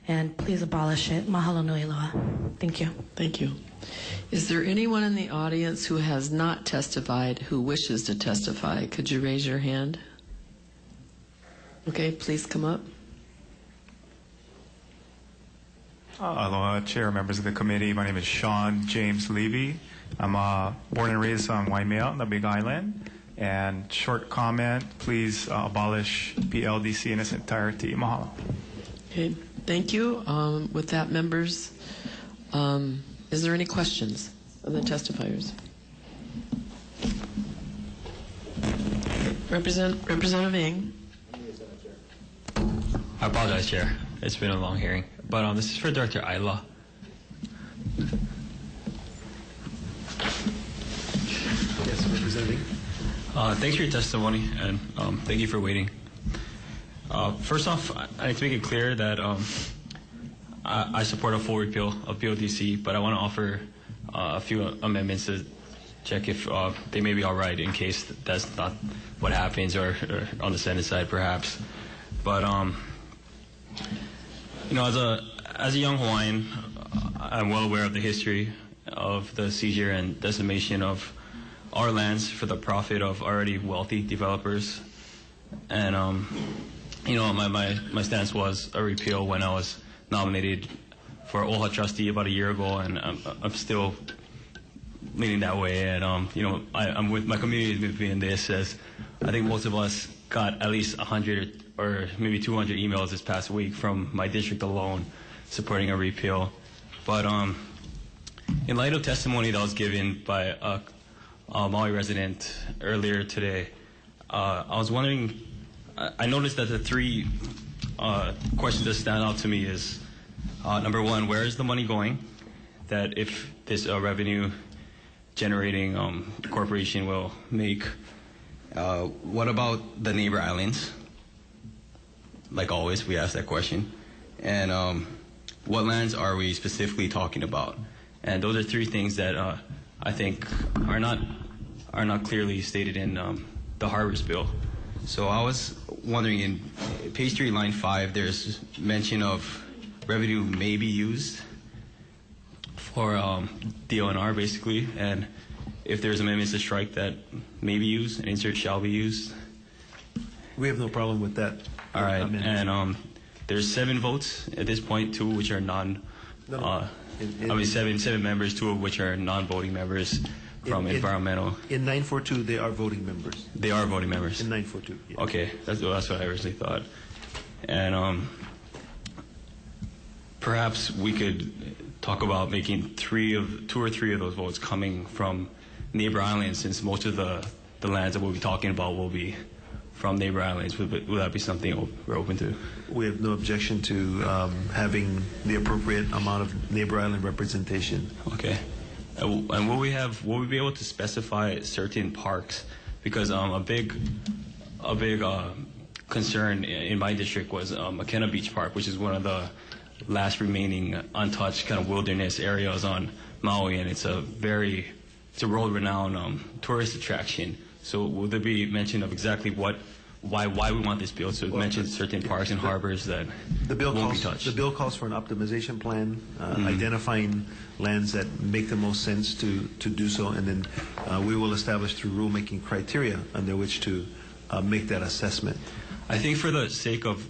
and please abolish it. Mahalo nui loa. Thank you. Thank you. Is there anyone in the audience who has not testified who wishes to testify? Could you raise your hand? Okay, please come up. Aloha, Chair, members of the committee. My name is Sean James Levy. I'm born and raised on Waimea on the Big Island. And short comment, please abolish PLDC in its entirety. Mahalo. Okay, thank you. With that, members, is there any questions of the testifiers? Representative Ng. I apologize, Chair. It's been a long hearing. But this is for Director Ayla. Yes, Representative. Thanks for your testimony, and thank you for waiting. First off, I need to make it clear that I support a full repeal of PLDC, but I want to offer a few amendments to check if they may be all right in case that's not what happens, or on the Senate side perhaps. But you know, as a young Hawaiian, I'm well aware of the history of the seizure and decimation of our lands for the profit of already wealthy developers. And you know, my stance was a repeal when I was nominated for OHA trustee about a year ago, and I'm still leaning that way. And you know, I'm with my community with me in this, as I think most of us got at least 100 or maybe 200 emails this past week from my district alone supporting a repeal. But in light of testimony that was given by a Maui resident earlier today, I was wondering, I noticed that the three questions that stand out to me is, number one, where is the money going? That if this revenue generating corporation will make. What about the neighbor islands? Like always, we ask that question. And what lands are we specifically talking about? And those are three things that I think are not clearly stated in the Harbors Bill. So I was wondering, in page 3, line 5, there's mention of revenue may be used for DLNR, basically, and if there's amendments to strike that may be used and insert shall be used. We have no problem with that. All right, and there's 7 votes at this point, 2 which are seven members, 2 of which are non-voting members from environmental. In 942, they are voting members. They are voting members. In 942, yeah. Okay, that's what I originally thought. And perhaps we could talk about making 2 or 3 of those votes coming from neighbor islands, since most of the lands that we'll be talking about will be from neighbor islands. Would that be something we're open to? We have no objection to having the appropriate amount of neighbor island representation. Okay. And will we be able to specify certain parks? Because a big concern in my district was McKenna Beach Park, which is one of the last remaining untouched kind of wilderness areas on Maui, and it's a world-renowned tourist attraction. So will there be mention of exactly why we want this bill to mention certain parks and harbors that won't be touched? The bill calls for an optimization plan, identifying lands that make the most sense to do so, and then we will establish through rulemaking criteria under which to make that assessment. I think for the sake of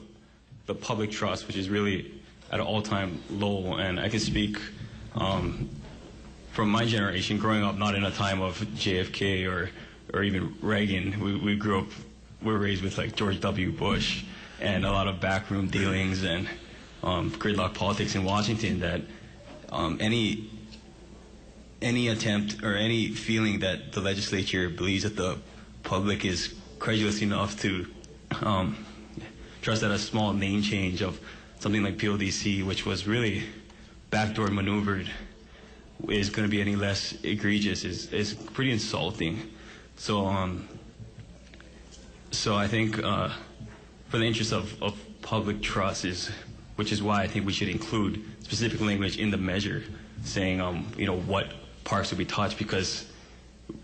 the public trust, which is really at an all-time low, and I can speak from my generation, growing up not in a time of JFK or even Reagan. We were raised with like George W. Bush and a lot of backroom dealings and gridlock politics in Washington, that any attempt or any feeling that the legislature believes that the public is credulous enough to trust that a small name change of something like PLDC, which was really backdoor maneuvered, is going to be any less egregious is pretty insulting. So I think for the interest of public trust, which is why I think we should include specific language in the measure saying what parks will be touched, because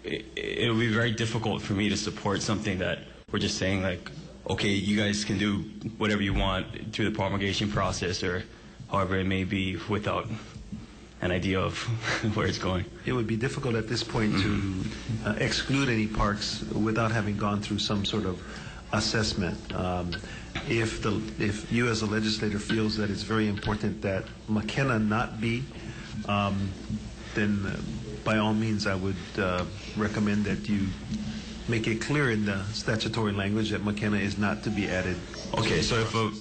it will be very difficult for me to support something that we're just saying like, okay, you guys can do whatever you want through the promulgation process or however it may be, without an idea of where it's going. It would be difficult at this point to exclude any parks without having gone through some sort of assessment. If you as a legislator feels that it's very important that McKenna not be, then by all means I would recommend that you make it clear in the statutory language that McKenna is not to be added. Okay, so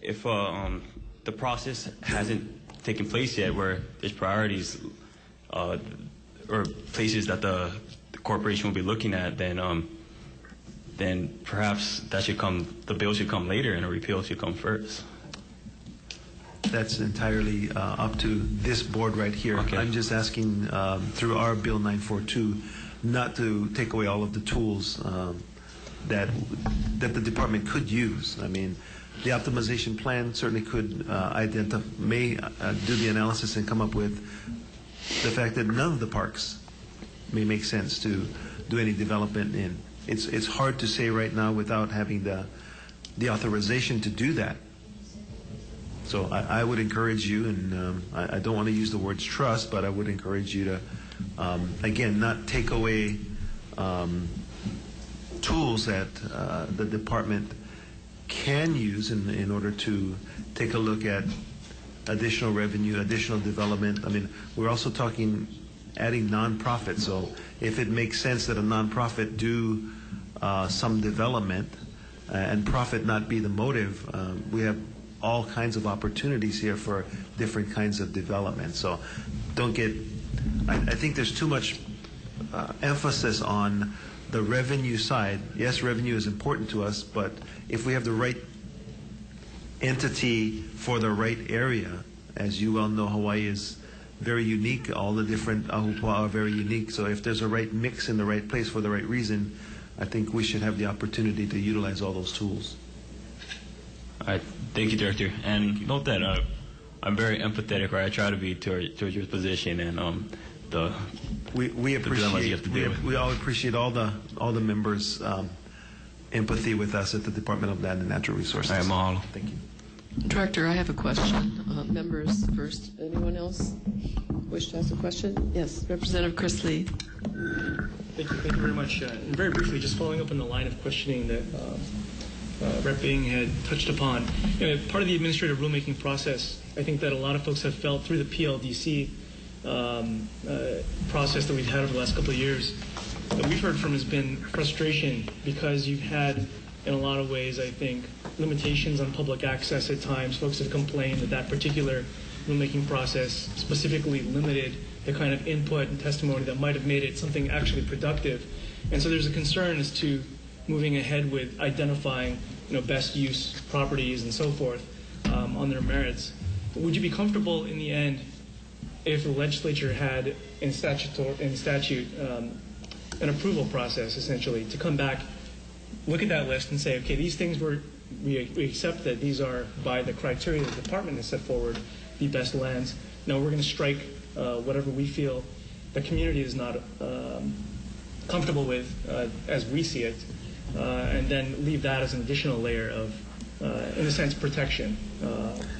if the process hasn't taken place yet, where there's priorities or places that the corporation will be looking at, then perhaps the bill should come later and a repeal should come first. That's entirely up to this board right here. Okay. I'm just asking through our Bill 942 not to take away all of the tools that the department could use. I mean, the optimization plan certainly could may do the analysis and come up with the fact that none of the parks may make sense to do any development in. It's hard to say right now without having the authorization to do that. So I would encourage you, and I don't want to use the words trust, but I would encourage you to, again, not take away tools that the department can use in order to take a look at additional revenue, additional development. I mean, we're also talking adding nonprofit. So if it makes sense that a nonprofit do some development and profit not be the motive, we have all kinds of opportunities here for different kinds of development. So don't get, I think there's too much emphasis on the revenue side. Yes, revenue is important to us, but if we have the right entity for the right area, as you well know, Hawaii is very unique. All the different ahupua'a are very unique. So if there's a right mix in the right place for the right reason, I think we should have the opportunity to utilize all those tools. All right, thank you, Director. And note that I'm very empathetic, right? I try to be towards your position and we appreciate we all appreciate all the members' empathy with us at the Department of Land and Natural Resources. All right, mahalo. Thank you. Director, I have a question. Members first. Anyone else wish to ask a question? Yes, Representative Chris Lee. Thank you very much. And very briefly, just following up on the line of questioning that Rep. Bing had touched upon. Part of the administrative rulemaking process, I think that a lot of folks have felt through the PLDC process that we've had over the last couple of years, that we've heard from has been frustration because you've had, in a lot of ways, I think, limitations on public access at times. Folks have complained that that particular rulemaking process specifically limited the kind of input and testimony that might have made it something actually productive. And so there's a concern as to moving ahead with identifying, best use properties and so forth on their merits. But would you be comfortable in the end if the legislature had in statute an approval process, essentially, to come back, look at that list and say, okay, these things we accept that these are, by the criteria the department has set forward, the best lands. Now we're going to strike whatever we feel the community is not comfortable with as we see it, and then leave that as an additional layer of, in a sense, protection.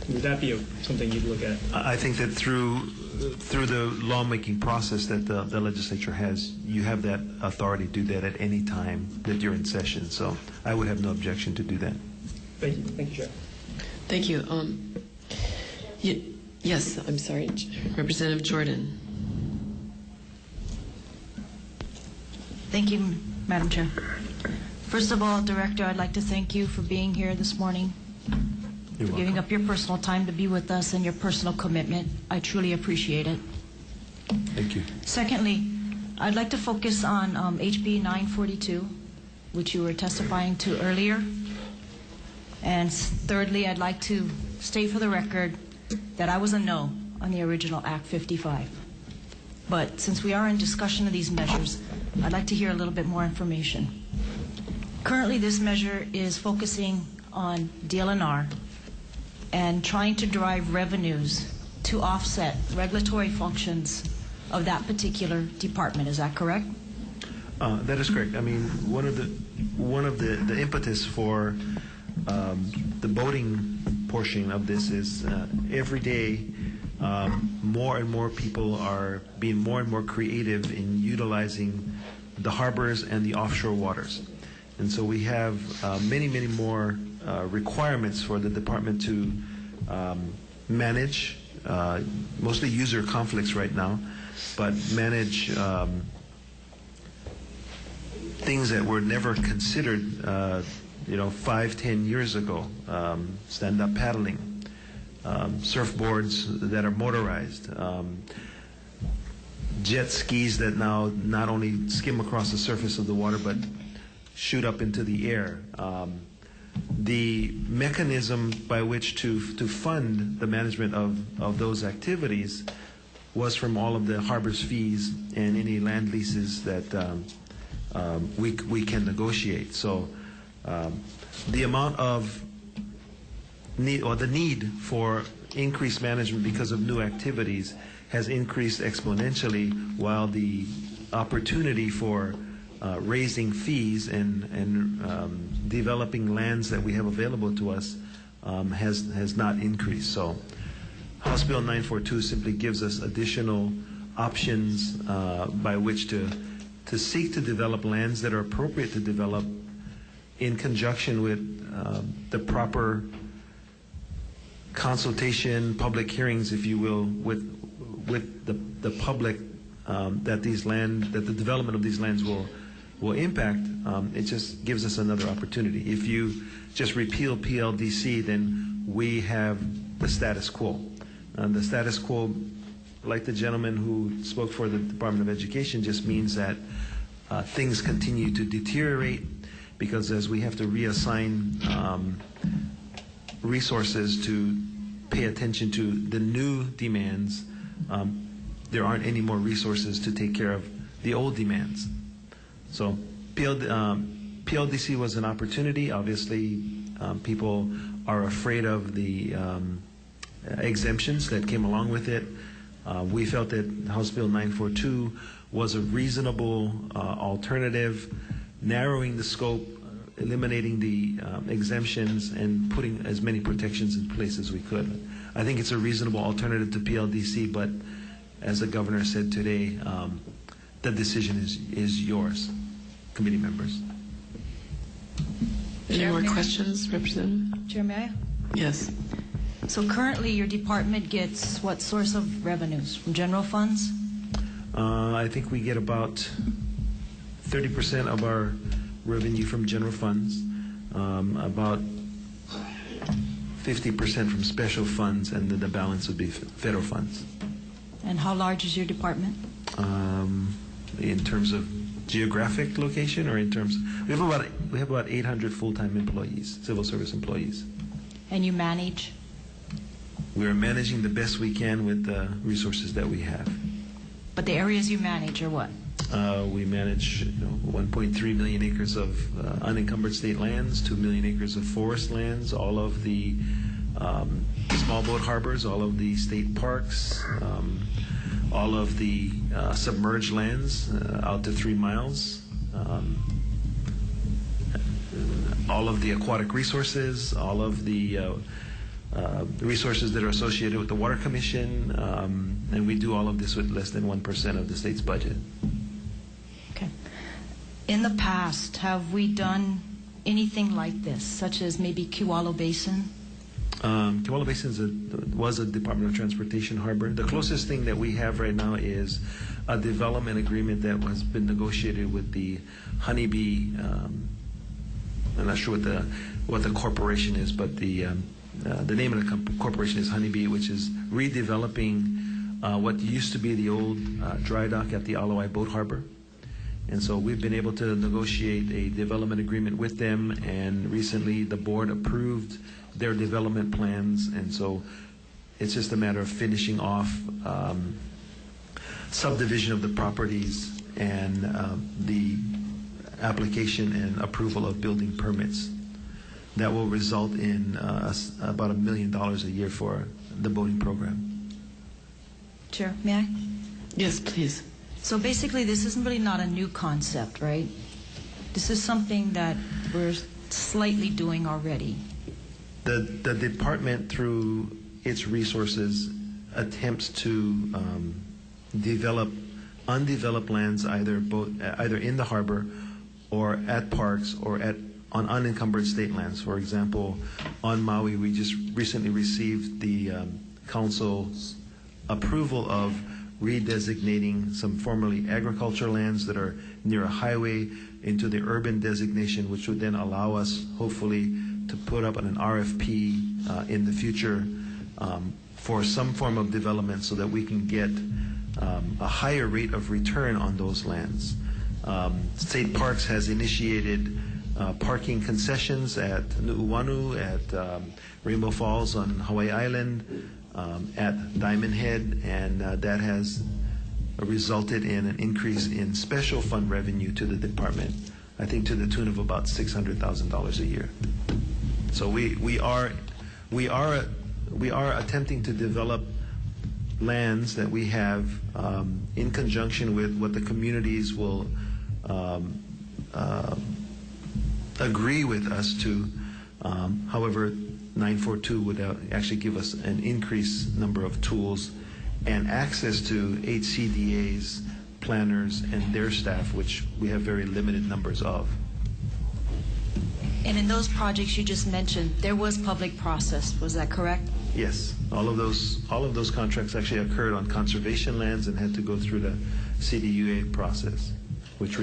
Would that be something you'd look at? I think that through the lawmaking process that the legislature has, you have that authority to do that at any time that you're in session. So I would have no objection to do that. Thank you. Thank you, Chair. Thank you. Yes, I'm sorry, Representative Jordan. Thank you, Madam Chair. First of all, Director, I'd like to thank you for being here this morning, for giving up your personal time to be with us and your personal commitment. I truly appreciate it. Thank you. Secondly, I'd like to focus on HB 942, which you were testifying to earlier. And thirdly, I'd like to state for the record that I was a no on the original Act 55. But since we are in discussion of these measures, I'd like to hear a little bit more information. Currently, this measure is focusing on DLNR and trying to drive revenues to offset regulatory functions of that particular department. Is that correct? That is correct. I mean, one of the impetus for the boating portion of this is every day more and more people are being more and more creative in utilizing the harbors and the offshore waters. And so we have many, many more requirements for the department to manage, mostly user conflicts right now, but manage things that were never considered 5-10 years ago. Stand-up paddling, surfboards that are motorized, jet skis that now not only skim across the surface of the water but shoot up into the air. The mechanism by which to fund the management of those activities was from all of the harbor's fees and any land leases that we can negotiate. So the amount of need, or the need for increased management because of new activities has increased exponentially, while the opportunity for raising fees and developing lands that we have available to us has not increased. So House Bill 942 simply gives us additional options by which to seek to develop lands that are appropriate to develop in conjunction with the proper consultation, public hearings, if you will, with the public that the development of these lands will impact. It just gives us another opportunity. If you just repeal PLDC, then we have the status quo. The status quo, like the gentleman who spoke for the Department of Education, just means that things continue to deteriorate, because as we have to reassign resources to pay attention to the new demands, there aren't any more resources to take care of the old demands. So PLDC was an opportunity. Obviously, people are afraid of the exemptions that came along with it. We felt that House Bill 942 was a reasonable alternative, narrowing the scope, eliminating the exemptions, and putting as many protections in place as we could. I think it's a reasonable alternative to PLDC, but as the governor said today, the decision is yours, committee members. Any more questions, Representative? Chair, may I? Yes. So currently your department gets what source of revenues? From general funds? I think we get about 30% of our revenue from general funds, about 50% from special funds, and then the balance would be federal funds. And how large is your department? In terms of geographic location, or in terms, we have about 800 full-time employees, civil service employees. And you manage? We are managing the best we can with the resources that we have. But the areas you manage are what? We manage 1.3 million acres of unencumbered state lands, 2 million acres of forest lands, all of the small boat harbors, all of the state parks, all of the submerged lands out to 3 miles, all of the aquatic resources, all of the resources that are associated with the Water Commission, and we do all of this with less than 1% of the state's budget. Okay. In the past, have we done anything like this, such as maybe Kewalo Basin? Kewalo Basin was a Department of Transportation harbor. The closest thing that we have right now is a development agreement that has been negotiated with the Honeybee. I'm not sure what the corporation is, but the name of the corporation is Honeybee, which is redeveloping what used to be the old dry dock at the Alawai Boat Harbor. And so we've been able to negotiate a development agreement with them, and recently the board approved their development plans, and so it's just a matter of finishing off subdivision of the properties and the application and approval of building permits. That will result in about $1 million a year for the boating program. Chair, may I? Yes, please. So basically, this isn't really not a new concept, right? This is something that we're slightly doing already. The department, through its resources, attempts to develop undeveloped lands either in the harbor or at parks or on unencumbered state lands. For example, on Maui, we just recently received the council's approval of redesignating some formerly agricultural lands that are near a highway into the urban designation, which would then allow us, hopefully, to put up an RFP in the future for some form of development so that we can get a higher rate of return on those lands. State Parks has initiated parking concessions at Nu'uanu, at Rainbow Falls on Hawaii Island, at Diamond Head, and that has resulted in an increase in special fund revenue to the department, I think to the tune of about $600,000 a year. So we are attempting to develop lands that we have in conjunction with what the communities will agree with us to. However, 942 would actually give us an increased number of tools and access to HCDA's planners and their staff, which we have very limited numbers of. And in those projects you just mentioned, there was public process. Was that correct? Yes, all of those contracts actually occurred on conservation lands and had to go through the CDUA process, which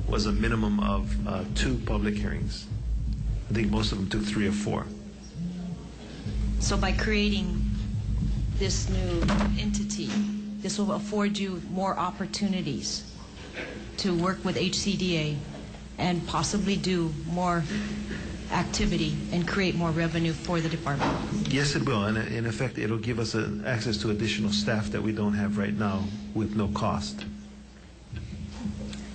was a minimum of 2 public hearings. I think most of them took 3 or 4. So by creating this new entity, this will afford you more opportunities to work with HCDA and possibly do more activity and create more revenue for the department. Yes, it will, and in effect, it'll give us access to additional staff that we don't have right now with no cost.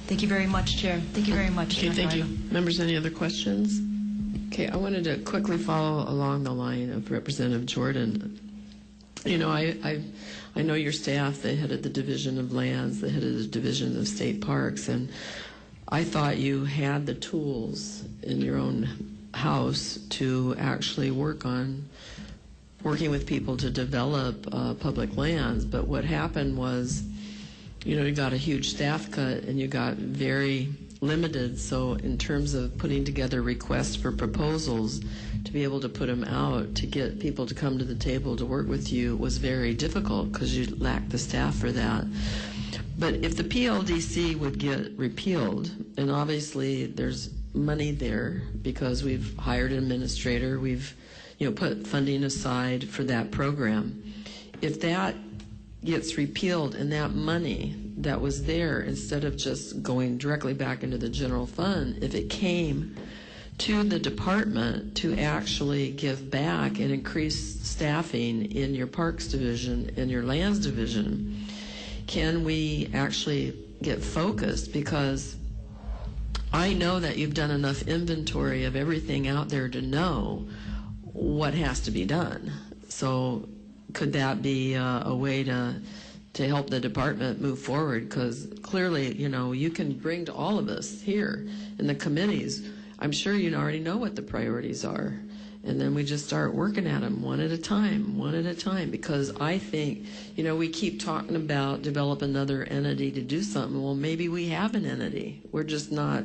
Thank you very much, Chair. Thank you very much. Okay, thank you. Members, any other questions? Okay, I wanted to quickly follow along the line of Representative Jordan. You know, I know your staff, the head of the Division of Lands, the head of the Division of State Parks, and I thought you had the tools in your own house to actually working with people to develop public lands. But what happened was, you know, you got a huge staff cut and you got very limited. So in terms of putting together requests for proposals to be able to put them out to get people to come to the table to work with you was very difficult because you lacked the staff for that. But if the PLDC would get repealed, and obviously there's money there because we've hired an administrator, we've put funding aside for that program. If that gets repealed and that money that was there, instead of just going directly back into the general fund, if it came to the department to actually give back and increase staffing in your parks division and your lands division, can we actually get focused? Because I know that you've done enough inventory of everything out there to know what has to be done. So could that be a way to help the department move forward? Because clearly, you can bring to all of us here in the committees, I'm sure you already know what the priorities are. And then we just start working at them one at a time, because I think, we keep talking about develop another entity to do something. Well, maybe we have an entity. We're just not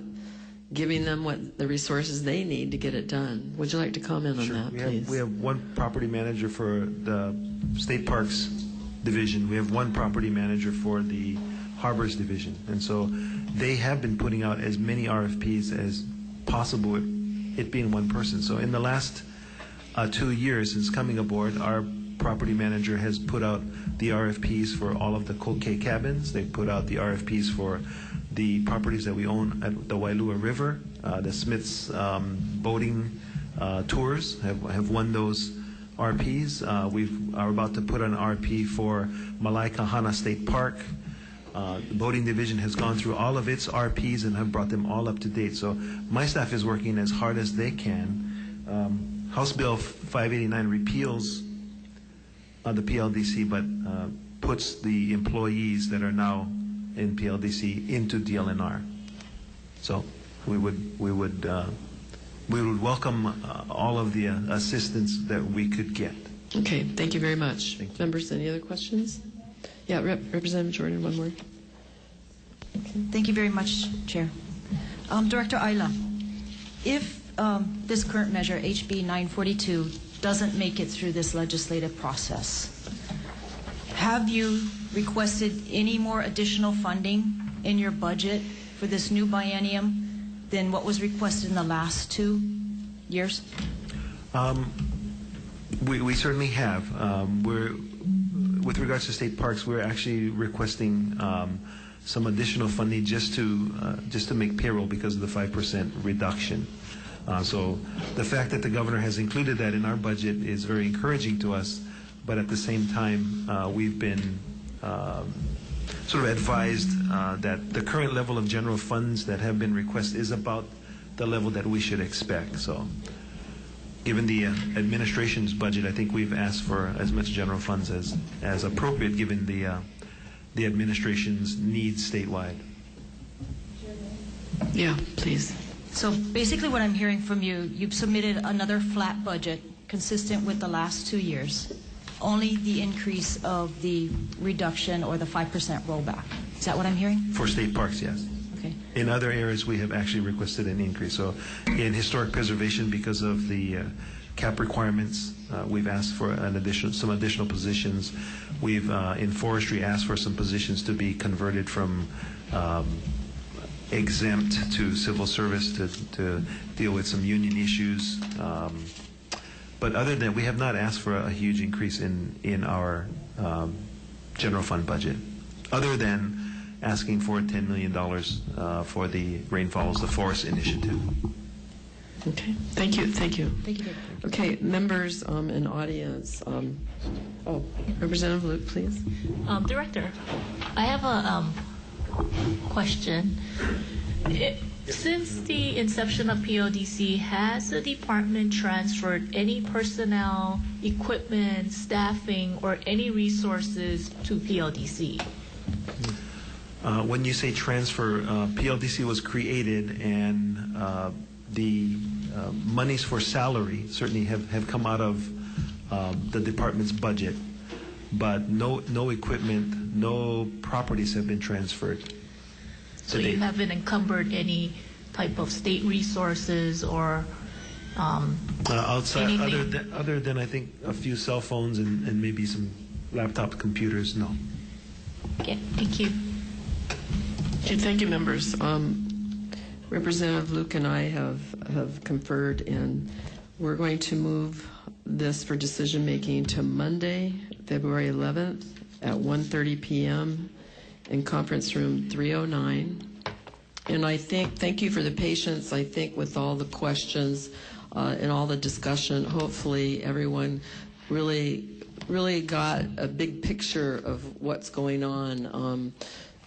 giving them what the resources they need to get it done. Would you like to comment on that, please? We have one property manager for the State Parks Division. We have one property manager for the Harbors Division. And so they have been putting out as many RFPs as possible, it being one person. So in the last 2 years since coming aboard, our property manager has put out the RFPs for all of the Koke cabins. They put out the RFPs for the properties that we own at the Wailua River. The Smith's boating tours have won those RPs. We are about to put an RP for Malai Kahana State Park. The boating division has gone through all of its RPs and have brought them all up to date. So my staff is working as hard as they can. House Bill 589 repeals the PLDC, but puts the employees that are now in PLDC into DLNR. So we would welcome all of the assistance that we could get. Okay, thank you very much. Members, any other questions? Yeah, Representative Jordan, one more. Thank you very much, Chair. Director Ayla, if this current measure, HB 942, doesn't make it through this legislative process, have you requested any more additional funding in your budget for this new biennium than what was requested in the last 2 years? We certainly have. With regards to state parks, we're actually requesting some additional funding just to make payroll because of the 5% reduction. So the fact that the governor has included that in our budget is very encouraging to us. But at the same time, we've been sort of advised that the current level of general funds that have been requested is about the level that we should expect. So given the administration's budget, I think we've asked for as much general funds as appropriate given the administration's needs statewide. Yeah, please. So basically what I'm hearing from you, you've submitted another flat budget consistent with the last 2 years. Only the increase of the reduction or the 5% rollback. Is that what I'm hearing? For state parks, yes. Okay. In other areas, we have actually requested an increase. So in historic preservation, because of the cap requirements, we've asked for some additional positions. We've, in forestry, asked for some positions to be converted from exempt to civil service to deal with some union issues. But other than that, we have not asked for a huge increase in our general fund budget, other than asking for $10 million for the Rain Follows the Forest initiative. Okay, thank you, thank you. Thank you. Okay, members and audience. Representative Luke, please. Director, I have a question. Since the inception of PLDC, has the department transferred any personnel, equipment, staffing, or any resources to PLDC? When you say transfer, PLDC was created, and the monies for salary certainly have come out of the department's budget, but no equipment, no properties have been transferred. So you haven't encumbered any type of state resources or outside, anything? other than I think a few cell phones and maybe some laptop computers, no. Okay, thank you. Okay, thank you, members. Representative Luke and I have conferred, and we're going to move this for decision making to Monday, February 11th at 1:30 p.m. in conference room 309. And I think, thank you for the patience. I think with all the questions and all the discussion, hopefully everyone really got a big picture of what's going on.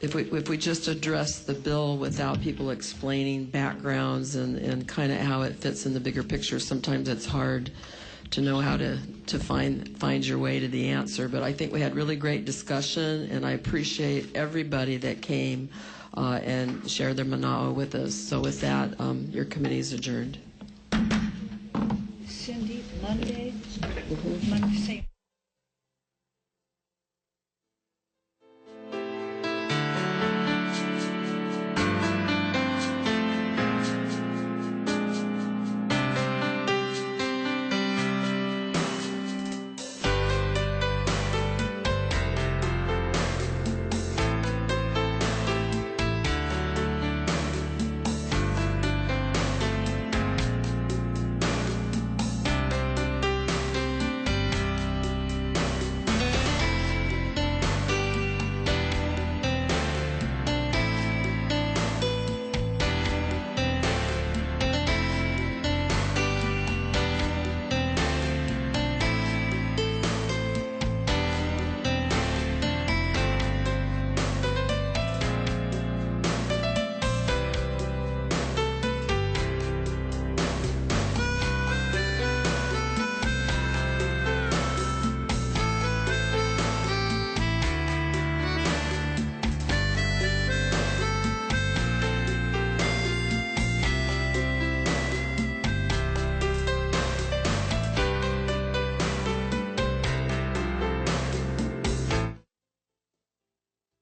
If we just address the bill without people explaining backgrounds and kind of how it fits in the bigger picture, sometimes it's hard to know how to find your way to the answer. But I think we had really great discussion, and I appreciate everybody that came and shared their manawa with us. So with that, your committee is adjourned. Cindy, Monday, Monday,